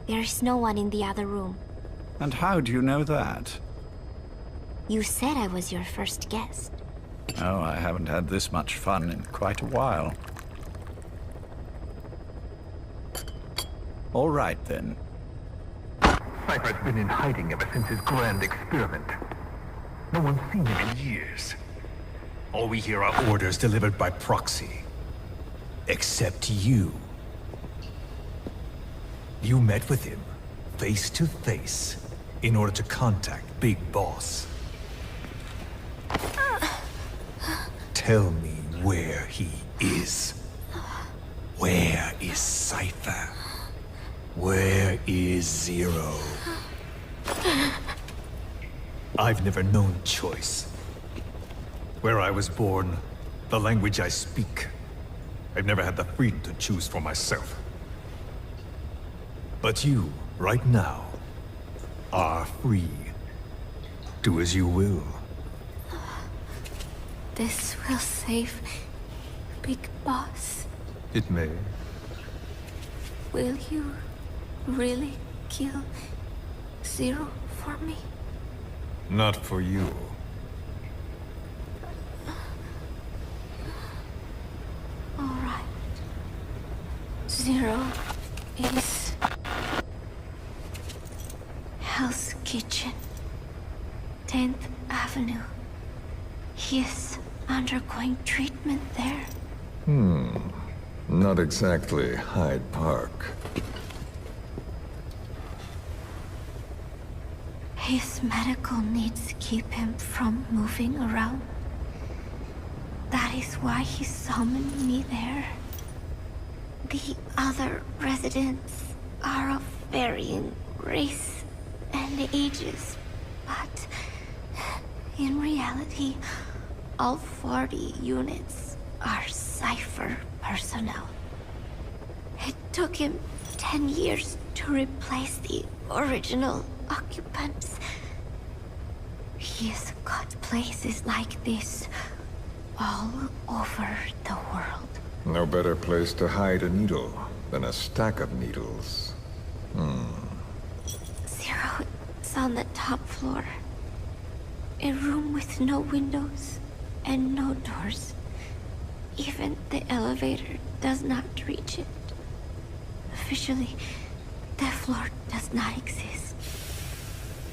There's no one in the other room. And how do you know that? You said I was your first guest. Oh, I haven't had this much fun in quite a while. All right, then. Cypher's been in hiding ever since his grand experiment. No one's seen him in years. All we hear are orders delivered by proxy. Except you. You met with him, face to face, in order to contact Big Boss. Tell me where he is. Where is Cypher? Where is Zero? I've never known choice. Where I was born, the language I speak, I've never had the freedom to choose for myself. But you, right now, are free. Do as you will. This will save Big Boss. It may. Will you really kill Zero for me? Not for you. All right. Zero is Hell's Kitchen, 10th Avenue. He is undergoing treatment there. Not exactly Hyde Park. His medical needs keep him from moving around. That is why he summoned me there. The other residents are of varying race and ages, but in reality, all 40 units are Cypher personnel. It took him 10 years to replace the original occupants. He has got places like this all over the world. No better place to hide a needle than a stack of needles. Zero is on the top floor. A room with no windows and no doors. Even the elevator does not reach it. Officially, the floor does not exist.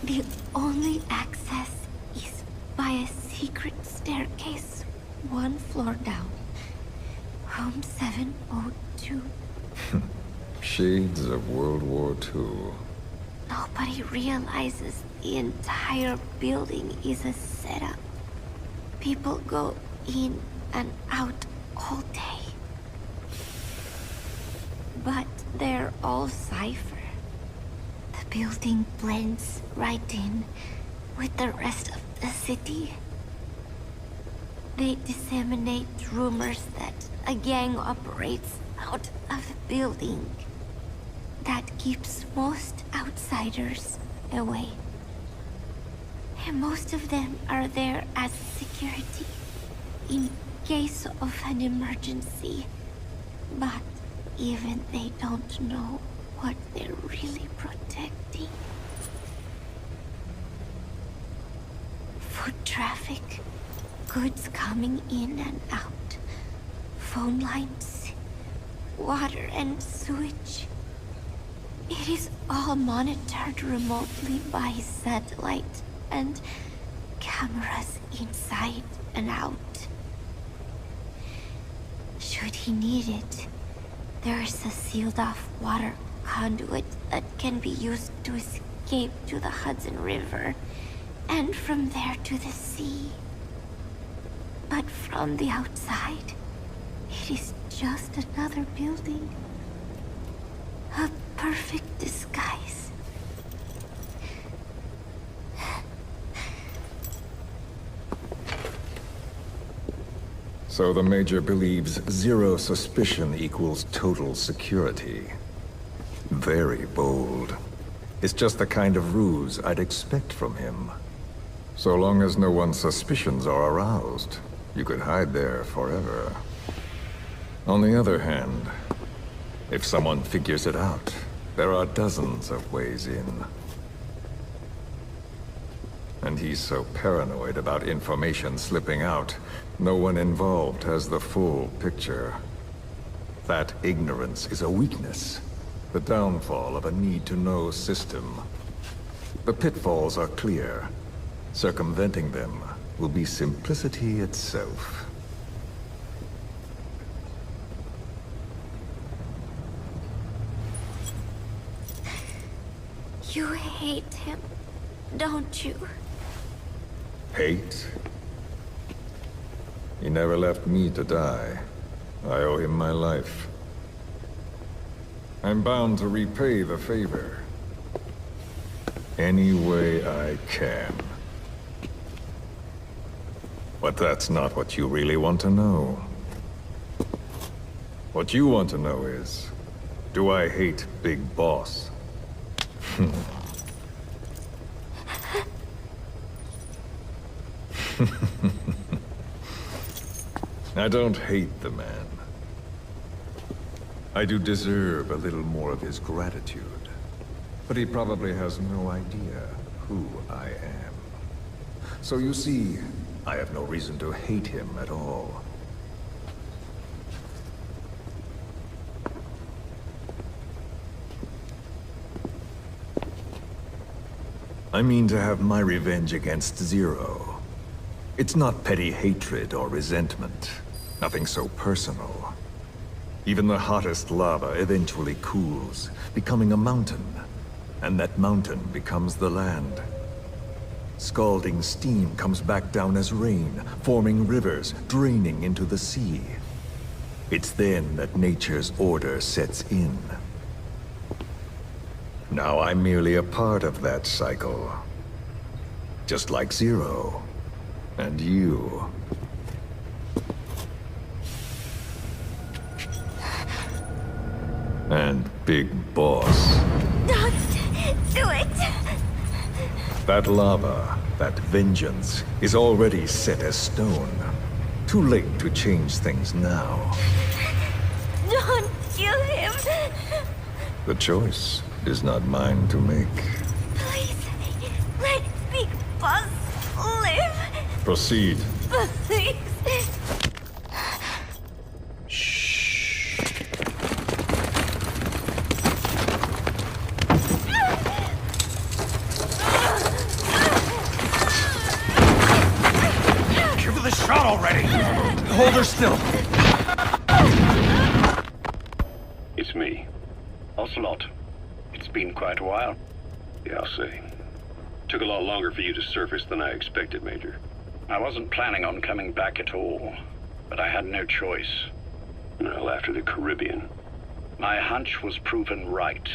The only access is by a secret staircase 1 floor down. Room 702. Shades of World War II. Nobody realizes the entire building is a setup. People go in and out all day. But they're all Cypher. The building blends right in with the rest of the city. They disseminate rumors that a gang operates out of the building. That keeps most outsiders away. And most of them are there as security in case of an emergency. But even they don't know what they're really protecting. Foot traffic, goods coming in and out, phone lines, water and sewage. It is all monitored remotely by satellite and cameras inside and out. Should he need it, there is a sealed-off water conduit that can be used to escape to the Hudson River, and from there to the sea. But from the outside, it is just another building. A perfect disguise. So the Major believes zero suspicion equals total security. Very bold. It's just the kind of ruse I'd expect from him. So long as no one's suspicions are aroused, you could hide there forever. On the other hand, if someone figures it out, there are dozens of ways in. And he's so paranoid about information slipping out, no one involved has the full picture. That ignorance is a weakness, the downfall of a need-to-know system. The pitfalls are clear. Circumventing them will be simplicity itself. You hate him, don't you? Hate? He never left me to die. I owe him my life. I'm bound to repay the favor. Any way I can. But that's not what you really want to know. What you want to know is, do I hate Big Boss? I don't hate the man. I do deserve a little more of his gratitude. But he probably has no idea who I am. So you see, I have no reason to hate him at all. I mean to have my revenge against Zero. It's not petty hatred or resentment. Nothing so personal. Even the hottest lava eventually cools, becoming a mountain. And that mountain becomes the land. Scalding steam comes back down as rain, forming rivers, draining into the sea. It's then that nature's order sets in. Now I'm merely a part of that cycle. Just like Zero. And you. And Big Boss. Don't do it! That lava, that vengeance, is already set as stone. Too late to change things now. Don't kill him! The choice is not mine to make. Please, let Big Boss live! Proceed. Please! Hold her still. It's me. Ocelot. It's been quite a while. Yeah, I'll say. Took a lot longer for you to surface than I expected, Major. I wasn't planning on coming back at all, but I had no choice. Well, after the Caribbean. My hunch was proven right.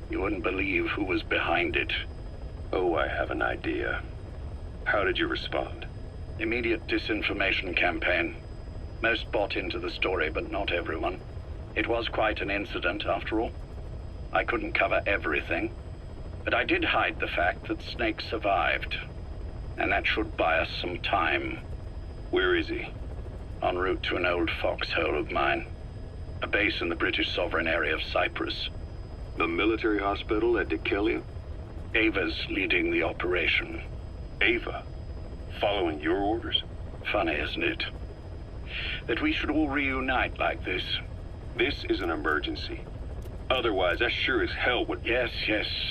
You wouldn't believe who was behind it. Oh, I have an idea. How did you respond? Immediate disinformation campaign. Most bought into the story, but not everyone. It was quite an incident, after all. I couldn't cover everything, but I did hide the fact that Snake survived. And that should buy us some time. Where is he? En route to an old foxhole of mine. A base in the British sovereign area of Cyprus. The military hospital at Decalia? Ava's leading the operation. Ava? Following your orders? Funny, isn't it? That we should all reunite like this. This is an emergency. Otherwise, I sure as hell would... Yes,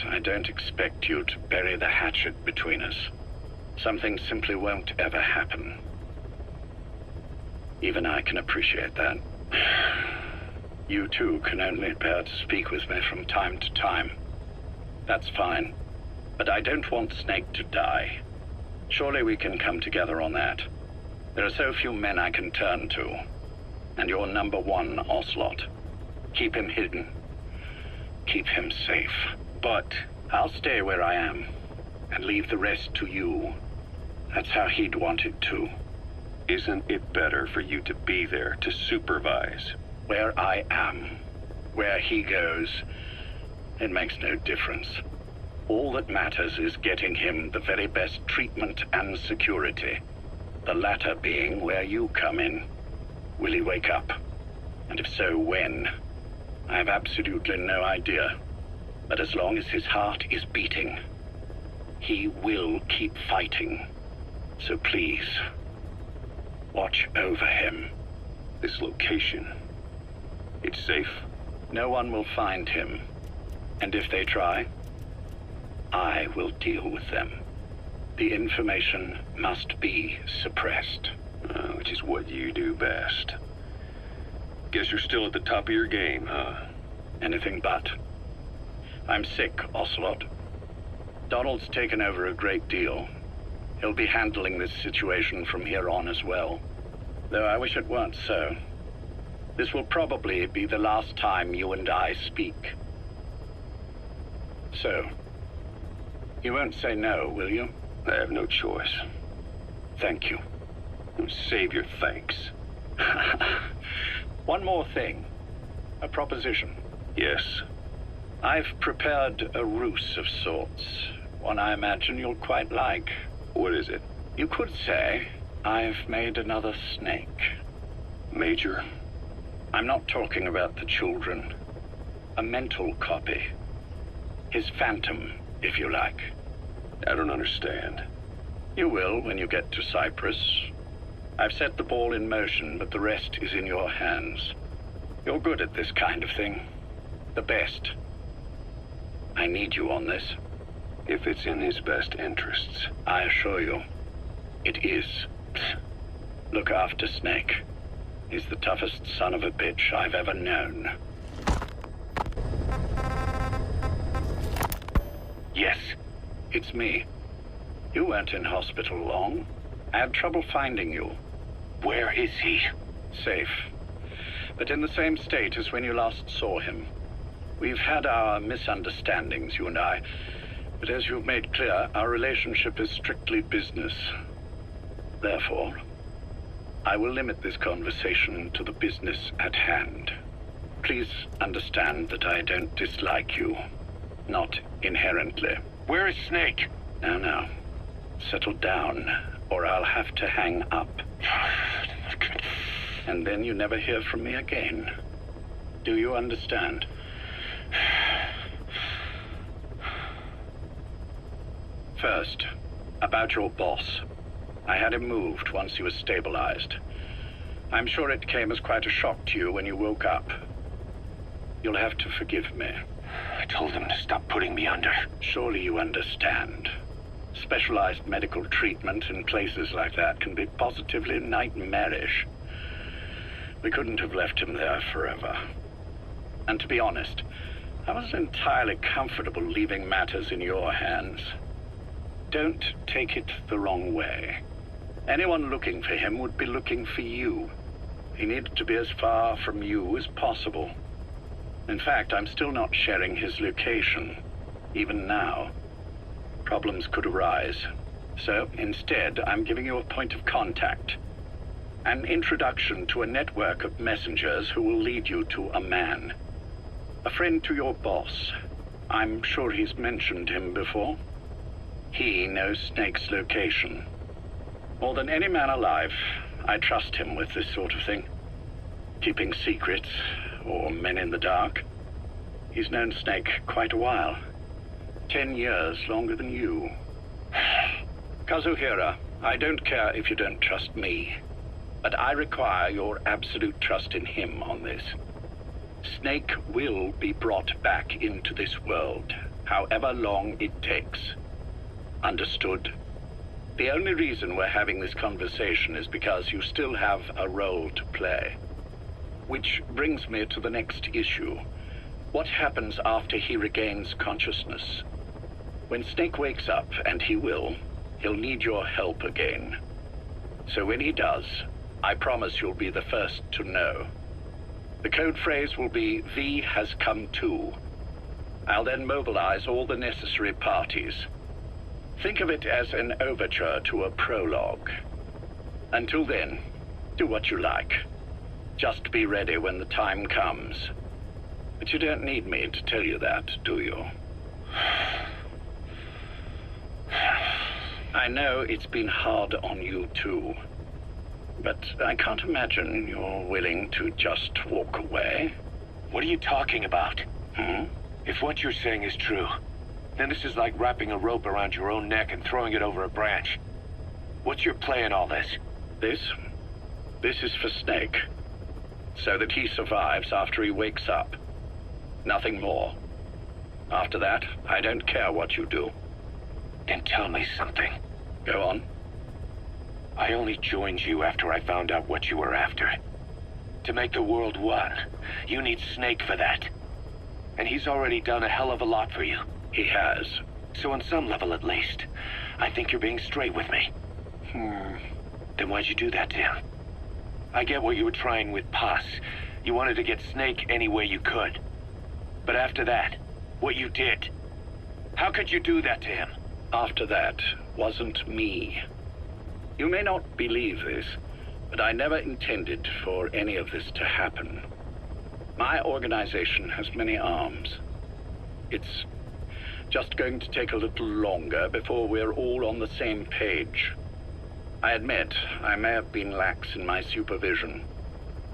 I don't expect you to bury the hatchet between us. Something simply won't ever happen. Even I can appreciate that. You too can only bear to speak with me from time to time. That's fine. But I don't want Snake to die. Surely we can come together on that. There are so few men I can turn to. And you're number one, Ocelot. Keep him hidden. keep him safe. But I'll stay where I am and leave the rest to you. That's how he'd want it too. Isn't it better for you to be there to supervise? Where I am, where he goes, it makes no difference. All that matters is getting him the very best treatment and security. The latter being where you come in. Will he wake up? And if so, when? I have absolutely no idea. But as long as his heart is beating, he will keep fighting. So please, watch over him. This location, it's safe? No one will find him. And if they try, I will deal with them. The information must be suppressed. Which is what you do best. Guess you're still at the top of your game, huh? Anything but. I'm sick, Ocelot. Donald's taken over a great deal. He'll be handling this situation from here on as well. Though I wish it weren't so. This will probably be the last time you and I speak. So, you won't say no, will you? I have no choice. Thank you. Save your thanks. One more thing. A proposition. Yes? I've prepared a ruse of sorts. One I imagine you'll quite like. What is it? You could say I've made another snake. Major? I'm not talking about the children. A mental copy. His phantom, if you like. I don't understand. You will when you get to Cyprus. I've set the ball in motion, but the rest is in your hands. You're good at this kind of thing. The best. I need you on this. If it's in his best interests. I assure you, it is. Look after Snake. He's the toughest son of a bitch I've ever known. Yes, it's me. You weren't in hospital long. I had trouble finding you. Where is he? Safe. But in the same state as when you last saw him. We've had our misunderstandings, you and I. But as you've made clear, our relationship is strictly business. Therefore, I will limit this conversation to the business at hand. Please understand that I don't dislike you. Not inherently. Where is Snake? Now. Settle down, or I'll have to hang up. And then you never hear from me again. Do you understand? First, about your boss. I had him moved once he was stabilized. I'm sure it came as quite a shock to you when you woke up. You'll have to forgive me. I told him to stop putting me under. Surely you understand. Specialized medical treatment in places like that can be positively nightmarish. We couldn't have left him there forever. And to be honest, I wasn't entirely comfortable leaving matters in your hands. Don't take it the wrong way. Anyone looking for him would be looking for you. He needed to be as far from you as possible. In fact, I'm still not sharing his location, even now. Problems could arise. So, instead, I'm giving you a point of contact. An introduction to a network of messengers who will lead you to a man. A friend to your boss. I'm sure he's mentioned him before. He knows Snake's location. More than any man alive, I trust him with this sort of thing. Keeping secrets, or men in the dark. He's known Snake quite a while. 10 years longer than you. Kazuhira, I don't care if you don't trust me, but I require your absolute trust in him on this. Snake will be brought back into this world, however long it takes. Understood? The only reason we're having this conversation is because you still have a role to play. Which brings me to the next issue. What happens after he regains consciousness? When Snake wakes up, and he will, he'll need your help again. So when he does, I promise you'll be the first to know. The code phrase will be, V has come to. I'll then mobilize all the necessary parties. Think of it as an overture to a prologue. Until then, do what you like. Just be ready when the time comes. But you don't need me to tell you that, do you? I know it's been hard on you too. But I can't imagine you're willing to just walk away. What are you talking about? If what you're saying is true, then this is like wrapping a rope around your own neck and throwing it over a branch. What's your play in all this? This is for Snake. So that he survives after he wakes up. Nothing more. After that, I don't care what you do. Then tell me something. Go on. I only joined you after I found out what you were after. To make the world one, you need Snake for that. And he's already done a hell of a lot for you. He has. So on some level at least, I think you're being straight with me. Then why'd you do that to him? I get what you were trying with Paz. You wanted to get Snake any way you could. But after that, what you did, how could you do that to him? After that wasn't me. You may not believe this, but I never intended for any of this to happen. My organization has many arms. It's just going to take a little longer before we're all on the same page. I admit I may have been lax in my supervision,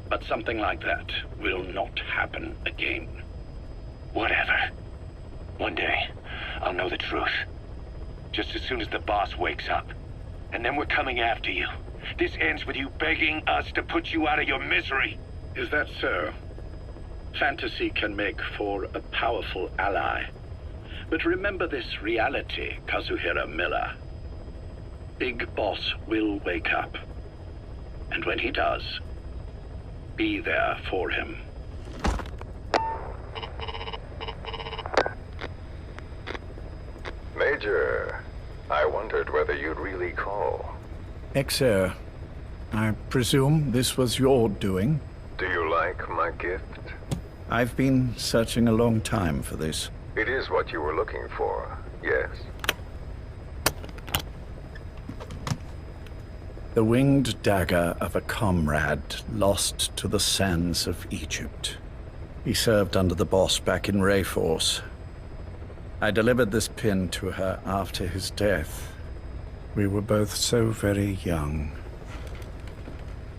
but something like that will not happen again. Whatever. One day, I'll know the truth. Just as soon as the boss wakes up. And then we're coming after you. This ends with you begging us to put you out of your misery. Is that so? Fantasy can make for a powerful ally. But remember this reality, Kazuhira Miller. Big Boss will wake up. And when he does, be there for him. Major, I wondered whether you'd really call. Exer, I presume this was your doing? Do you like my gift? I've been searching a long time for this. It is what you were looking for, yes. The winged dagger of a comrade lost to the sands of Egypt. He served under the boss back in Rayforce. I delivered this pin to her after his death. We were both so very young.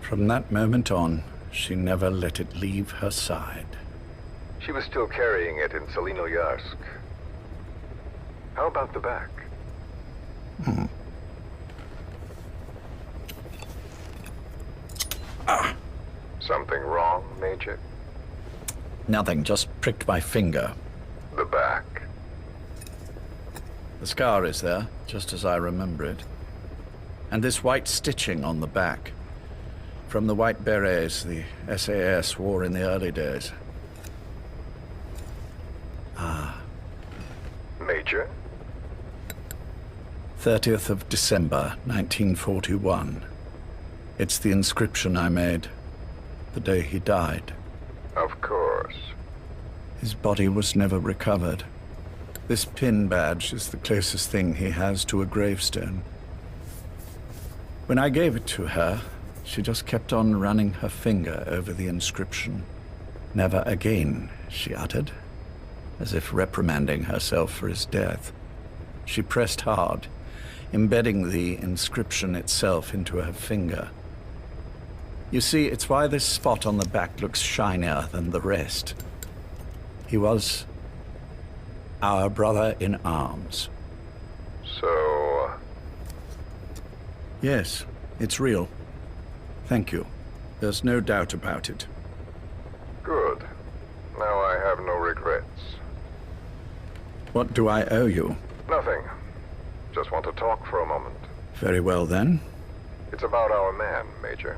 From that moment on, she never let it leave her side. She was still carrying it in Selinoyarsk. How about the back? Something wrong, Major? Nothing, just pricked my finger. The back. The scar is there, just as I remember it. And this white stitching on the back. From the white berets the SAS wore in the early days. Major? 30th of December, 1941. It's the inscription I made the day he died. Of course. His body was never recovered. This pin badge is the closest thing he has to a gravestone. When I gave it to her, she just kept on running her finger over the inscription. Never again, she uttered, as if reprimanding herself for his death. She pressed hard, embedding the inscription itself into her finger. You see, it's why this spot on the back looks shinier than the rest. He was our brother in arms. So... Yes, it's real. Thank you. There's no doubt about it. Good. Now I have no regrets. What do I owe you? Nothing. Just want to talk for a moment. Very well, then. It's about our man, Major.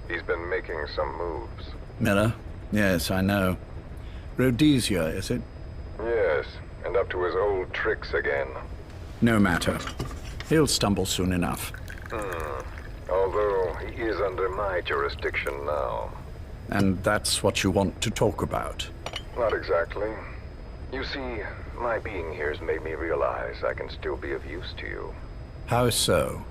He's been making some moves. Miller? Yes, I know. Rhodesia, is it? Yes, and up to his old tricks again. No matter. He'll stumble soon enough. Although he is under my jurisdiction now. And that's what you want to talk about? Not exactly. You see, my being here's made me realize I can still be of use to you. How so?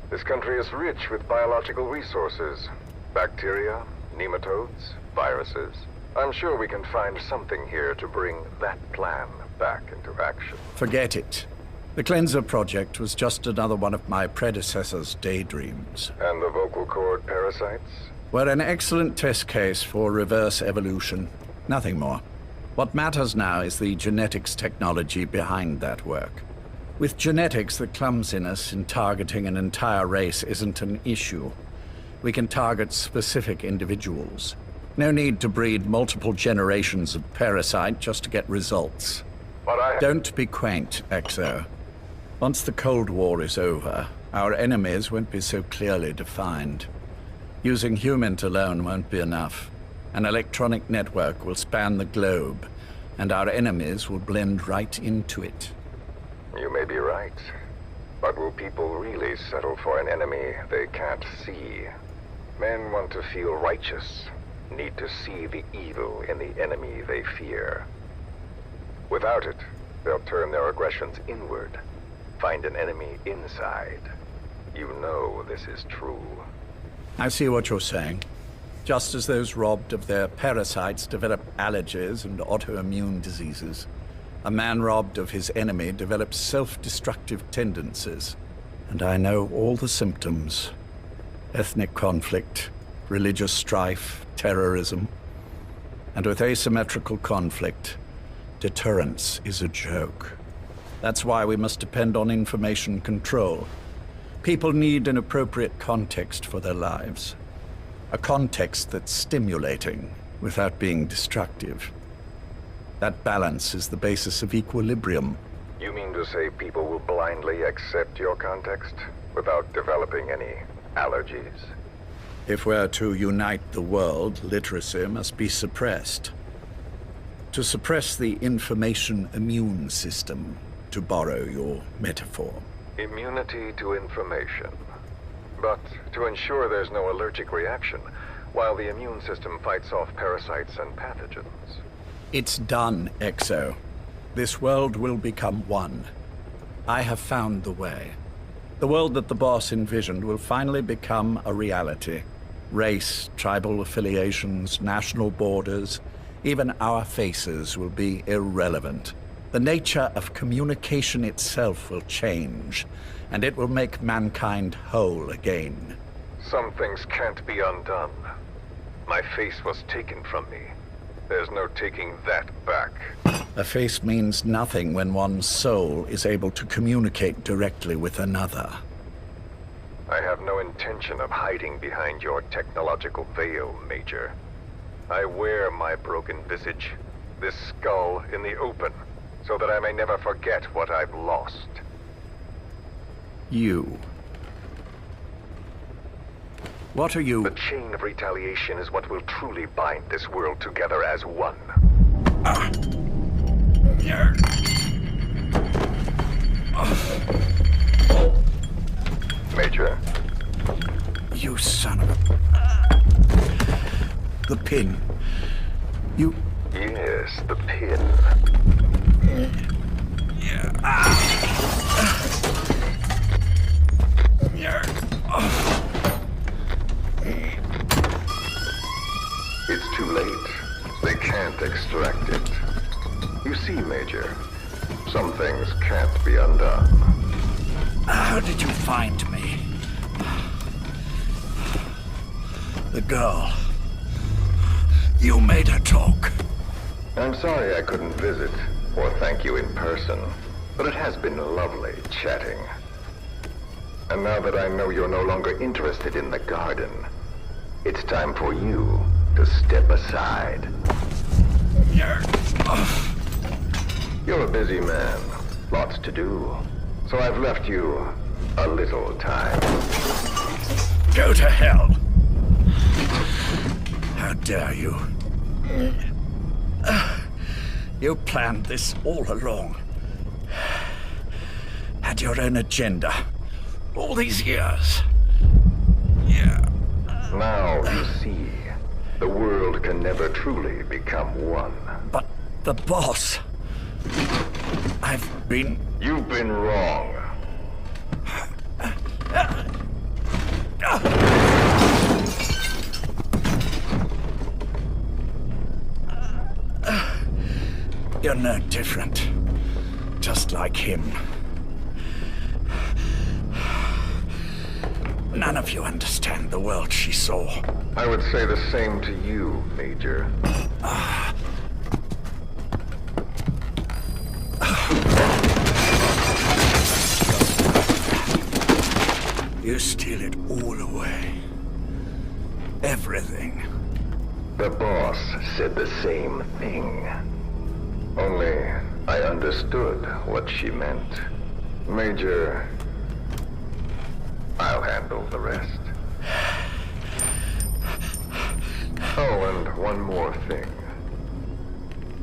This country is rich with biological resources. Bacteria, nematodes, viruses. I'm sure we can find something here to bring that plan back into action. Forget it. The Cleanser Project was just another one of my predecessor's daydreams. And the vocal cord parasites? Were an excellent test case for reverse evolution. Nothing more. What matters now is the genetics technology behind that work. With genetics, the clumsiness in targeting an entire race isn't an issue. We can target specific individuals. No need to breed multiple generations of parasite just to get results. But Don't be quaint, Exo. Once the Cold War is over, our enemies won't be so clearly defined. Using humans alone won't be enough. An electronic network will span the globe, and our enemies will blend right into it. You may be right. But will people really settle for an enemy they can't see? Men want to feel righteous, need to see the evil in the enemy they fear. Without it, they'll turn their aggressions inward, find an enemy inside. You know this is true. I see what you're saying. Just as those robbed of their parasites develop allergies and autoimmune diseases, a man robbed of his enemy develops self-destructive tendencies. And I know all the symptoms. Ethnic conflict, religious strife, terrorism. And with asymmetrical conflict, deterrence is a joke. That's why we must depend on information control. People need an appropriate context for their lives. A context that's stimulating without being destructive. That balance is the basis of equilibrium. You mean to say people will blindly accept your context without developing any allergies? If we're to unite the world, literacy must be suppressed. To suppress the information immune system, to borrow your metaphor. Immunity to information. But to ensure there's no allergic reaction, while the immune system fights off parasites and pathogens. It's done, Exo. This world will become one. I have found the way. The world that the boss envisioned will finally become a reality. Race, tribal affiliations, national borders, even our faces will be irrelevant. The nature of communication itself will change, and it will make mankind whole again. Some things can't be undone. My face was taken from me. There's no taking that back. A face means nothing when one's soul is able to communicate directly with another. I have no intention of hiding behind your technological veil, Major. I wear my broken visage, this skull, in the open, so that I may never forget what I've lost. You. What are you? The chain of retaliation is what will truly bind this world together as one. Major? You son of a... The pin. You... Yes, the pin. It's too late. They can't extract it. You see, Major, some things can't be undone. How did you find me? The girl. You made her talk. I'm sorry I couldn't visit or thank you in person, but it has been lovely chatting. And now that I know you're no longer interested in the garden, it's time for you to step aside. You're a busy man, lots to do, so I've left you a little time. Go to hell! How dare you? You planned this all along. Had your own agenda. All these years. Now you see, the world can never truly become one. But the boss... I've been... You've been wrong. You're no different. Just like him. None of you understand the world she saw. I would say the same to you, Major. You steal it all away. Everything. The boss said the same thing. Only I understood what she meant. Major, I'll handle the rest. Oh, and one more thing.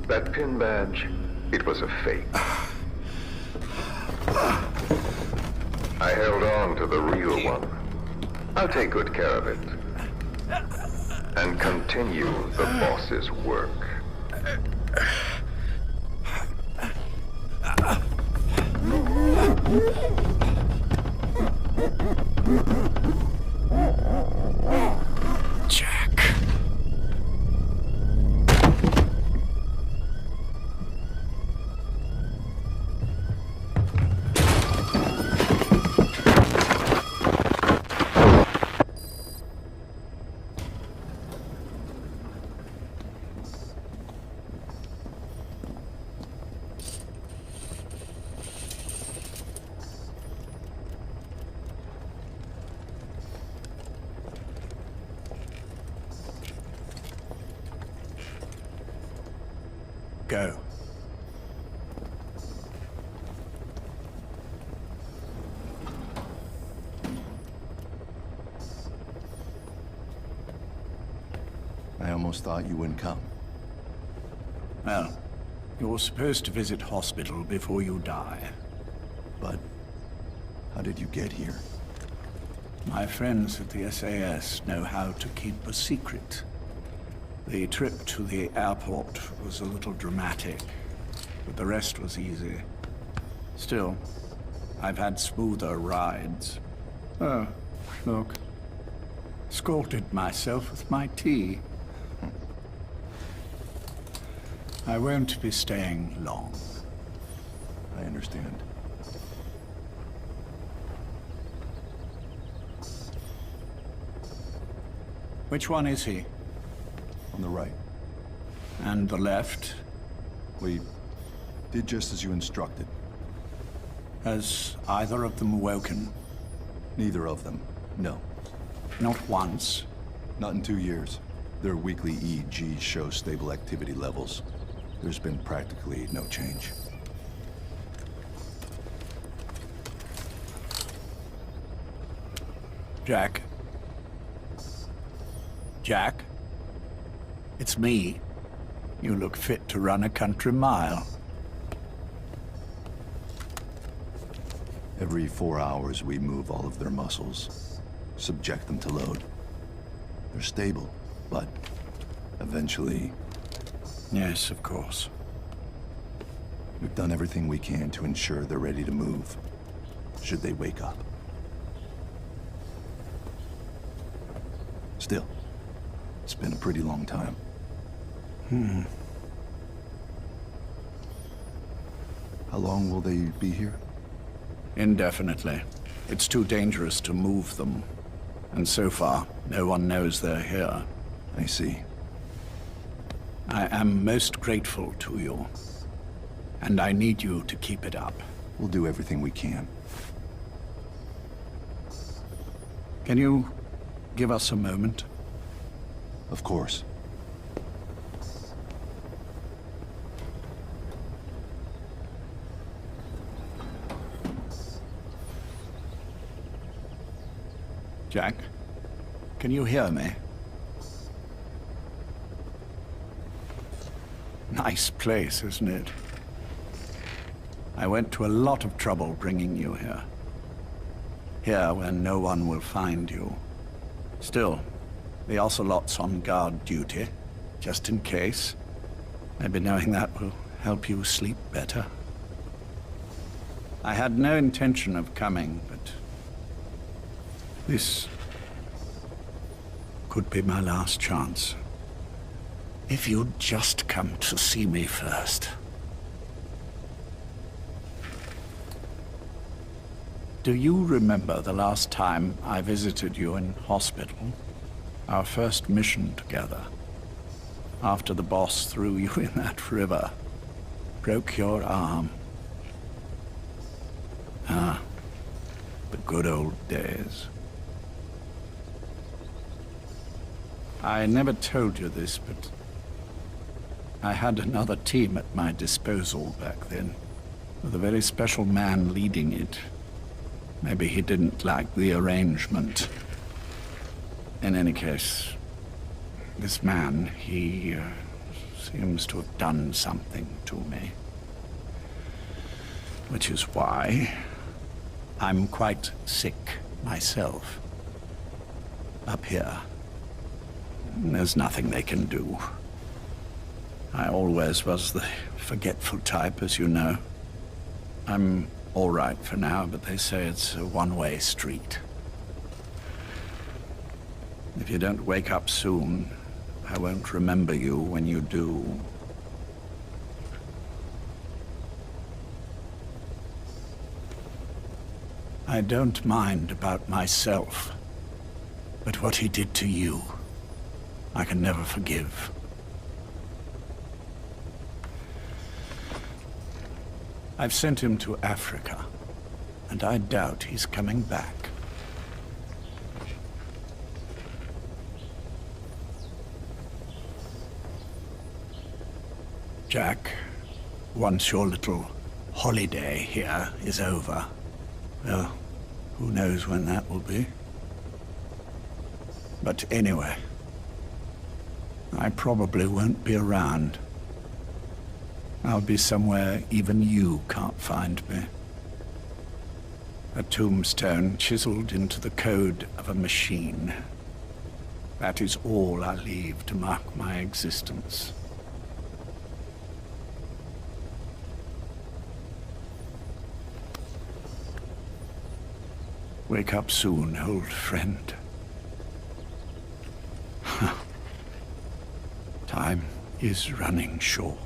That pin badge, it was a fake. I held on to the real one. I'll take good care of it. And continue the boss's work. Jack. Go. I almost thought you wouldn't come. Well, you're supposed to visit hospital before you die. But how did you get here? My friends at the SAS know how to keep a secret. The trip to the airport was a little dramatic, but the rest was easy. Still, I've had smoother rides. Oh, look. Scalded myself with my tea. I won't be staying long. I understand. Which one is he? On the right. And the left? We did just as you instructed. Has either of them woken? Neither of them, no. Not once? Not in 2 years. Their weekly EEGs show stable activity levels. There's been practically no change. Jack? Jack? It's me. You look fit to run a country mile. Every 4 hours, we move all of their muscles, subject them to load. They're stable, but eventually... Yes, of course. We've done everything we can to ensure they're ready to move, should they wake up. Still, it's been a pretty long time. How long will they be here? Indefinitely. It's too dangerous to move them. And so far, no one knows they're here. I see. I am most grateful to you. And I need you to keep it up. We'll do everything we can. Can you give us a moment? Of course. Jack, can you hear me? Nice place, isn't it? I went to a lot of trouble bringing you here. Here, where no one will find you. Still, the Ocelot's on guard duty, just in case. Maybe knowing that will help you sleep better. I had no intention of coming, but this could be my last chance. If you'd just come to see me first. Do you remember the last time I visited you in hospital? Our first mission together. After the boss threw you in that river. Broke your arm. Ah, the good old days. I never told you this, but I had another team at my disposal back then, with a very special man leading it. Maybe he didn't like the arrangement. In any case, this man, he seems to have done something to me. Which is why I'm quite sick myself. Up here. There's nothing they can do. I always was the forgetful type, as you know. I'm all right for now, but they say it's a one-way street. If you don't wake up soon, I won't remember you when you do. I don't mind about myself, but what he did to you, I can never forgive. I've sent him to Africa, and I doubt he's coming back. Jack, once your little holiday here is over, well, who knows when that will be? But anyway, I probably won't be around. I'll be somewhere even you can't find me. A tombstone chiseled into the code of a machine. That is all I leave to mark my existence. Wake up soon, old friend. Time is running short.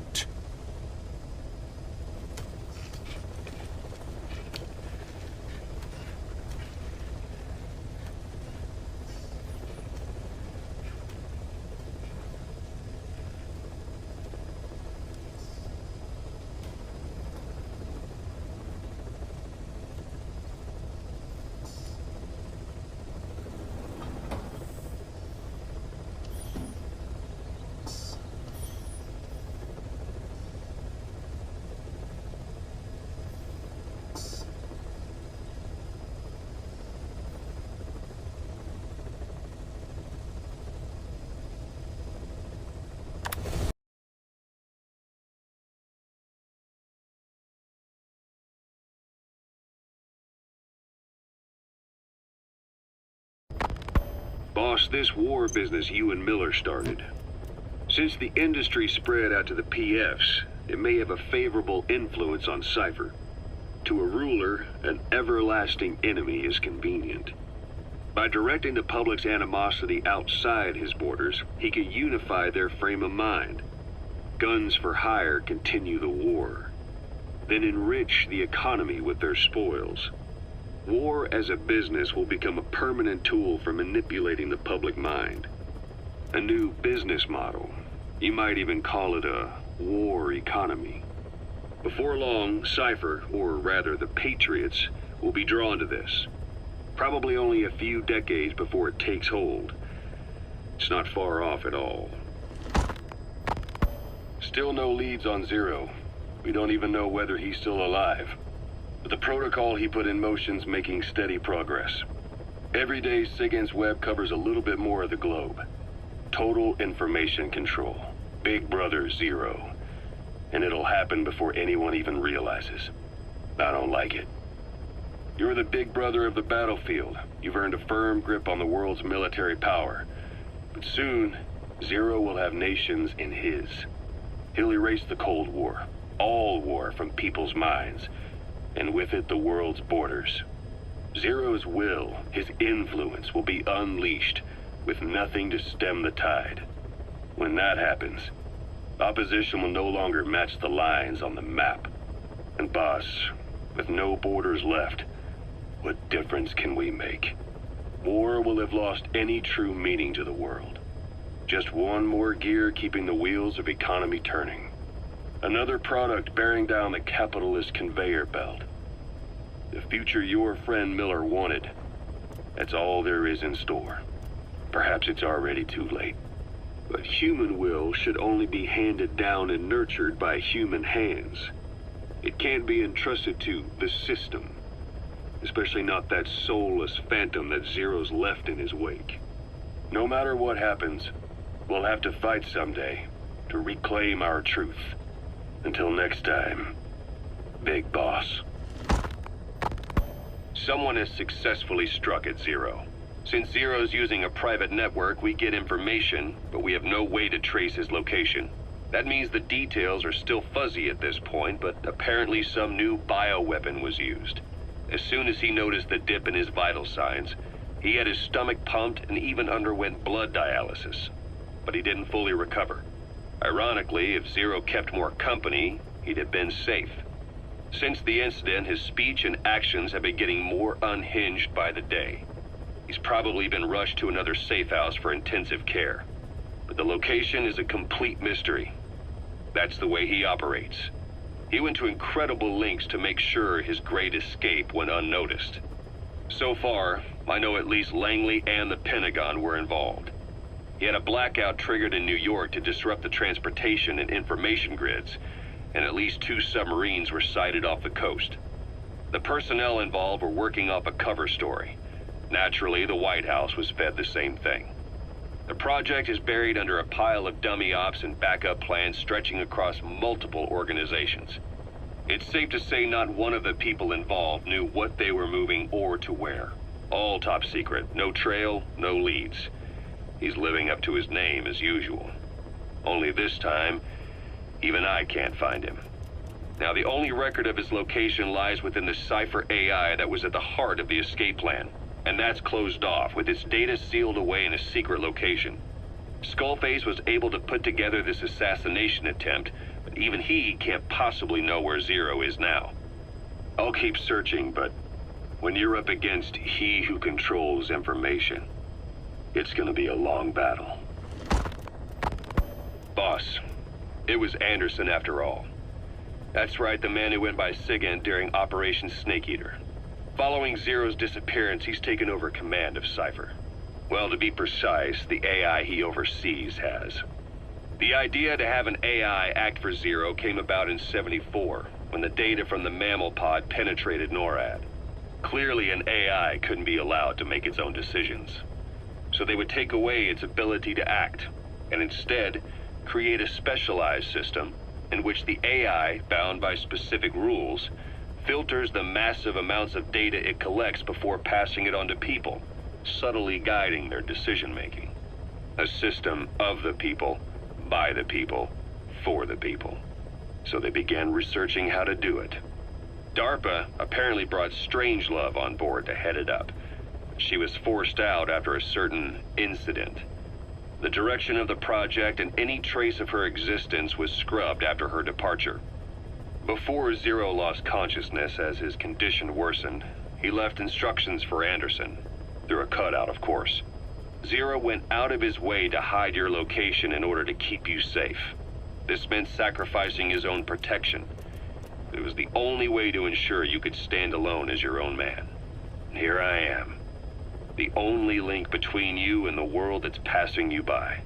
Boss, this war business you and Miller started. Since the industry spread out to the PFs, it may have a favorable influence on Cypher. To a ruler, an everlasting enemy is convenient. By directing the public's animosity outside his borders, he could unify their frame of mind. Guns for hire continue the war, then enrich the economy with their spoils. War as a business will become a permanent tool for manipulating the public mind. A new business model. You might even call it a war economy. Before long, Cypher, or rather the Patriots, will be drawn to this. Probably only a few decades before it takes hold. It's not far off at all. Still no leads on Zero. We don't even know whether he's still alive. But the protocol he put in motion's making steady progress. Every day, SIGINT's web covers a little bit more of the globe. Total information control. Big Brother Zero. And it'll happen before anyone even realizes. I don't like it. You're the big brother of the battlefield. You've earned a firm grip on the world's military power. But soon, Zero will have nations in his. He'll erase the Cold War. All war from people's minds. and with it the world's borders. Zero's will, his influence, will be unleashed, with nothing to stem the tide. When that happens, opposition will no longer match the lines on the map. And boss, with no borders left, what difference can we make? War will have lost any true meaning to the world. Just one more gear keeping the wheels of economy turning. Another product bearing down the capitalist conveyor belt. The future your friend Miller wanted. That's all there is in store. Perhaps it's already too late. But human will should only be handed down and nurtured by human hands. It can't be entrusted to the system. Especially not that soulless phantom that Zero's left in his wake. No matter what happens, we'll have to fight someday to reclaim our truth. Until next time, Big Boss. Someone has successfully struck at Zero. Since Zero's using a private network, we get information, but we have no way to trace his location. That means the details are still fuzzy at this point, but apparently some new bioweapon was used. As soon as he noticed the dip in his vital signs, he had his stomach pumped and even underwent blood dialysis. But he didn't fully recover. Ironically, if Zero kept more company, he'd have been safe. Since the incident, his speech and actions have been getting more unhinged by the day. He's probably been rushed to another safe house for intensive care. But the location is a complete mystery. That's the way he operates. He went to incredible lengths to make sure his great escape went unnoticed. So far, I know at least Langley and the Pentagon were involved. He had a blackout triggered in New York to disrupt the transportation and information grids, and at least 2 submarines were sighted off the coast. The personnel involved were working off a cover story. Naturally, the White House was fed the same thing. The project is buried under a pile of dummy ops and backup plans stretching across multiple organizations. It's safe to say not one of the people involved knew what they were moving or to where. All top secret, no trail, no leads. He's living up to his name as usual. Only this time, even I can't find him. Now, the only record of his location lies within the Cypher AI that was at the heart of the escape plan. And that's closed off, with its data sealed away in a secret location. Skullface was able to put together this assassination attempt, but even he can't possibly know where Zero is now. I'll keep searching, but when you're up against he who controls information, it's gonna be a long battle. Boss, it was Anderson after all. That's right, the man who went by Sigint during Operation Snake Eater. Following Zero's disappearance, he's taken over command of Cypher. Well, to be precise, the AI he oversees has. The idea to have an AI act for Zero came about in '74, when the data from the mammal pod penetrated NORAD. Clearly, an AI couldn't be allowed to make its own decisions. So they would take away its ability to act, and instead create a specialized system in which the AI, bound by specific rules, filters the massive amounts of data it collects before passing it on to people, subtly guiding their decision-making. A system of the people, by the people, for the people. So they began researching how to do it. DARPA apparently brought Strangelove on board to head it up. She was forced out after a certain incident. The direction of the project and any trace of her existence was scrubbed after her departure. Before Zero lost consciousness as his condition worsened, he left instructions for Anderson, through a cutout, of course. Zero went out of his way to hide your location in order to keep you safe. This meant sacrificing his own protection. It was the only way to ensure you could stand alone as your own man. And here I am, the only link between you and the world that's passing you by.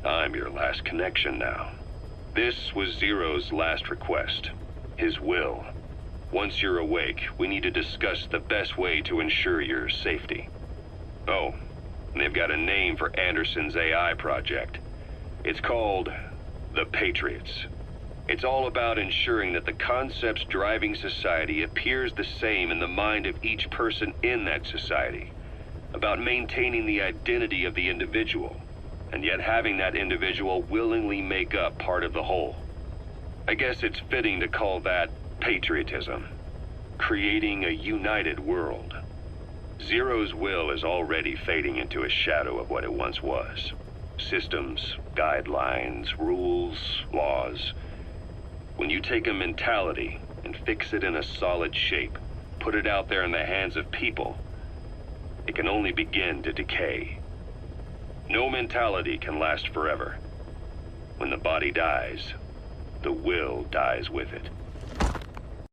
I'm your last connection now. This was Zero's last request, his will. Once you're awake, we need to discuss the best way to ensure your safety. Oh, and they've got a name for Anderson's AI project. It's called the Patriots. It's all about ensuring that the concepts driving society appears the same in the mind of each person in that society. About maintaining the identity of the individual, and yet having that individual willingly make up part of the whole. I guess it's fitting to call that patriotism. creating a united world. Zero's will is already fading into a shadow of what it once was. Systems, guidelines, rules, laws. When you take a mentality and fix it in a solid shape, put it out there in the hands of people, it can only begin to decay. No mentality can last forever. When the body dies, the will dies with it.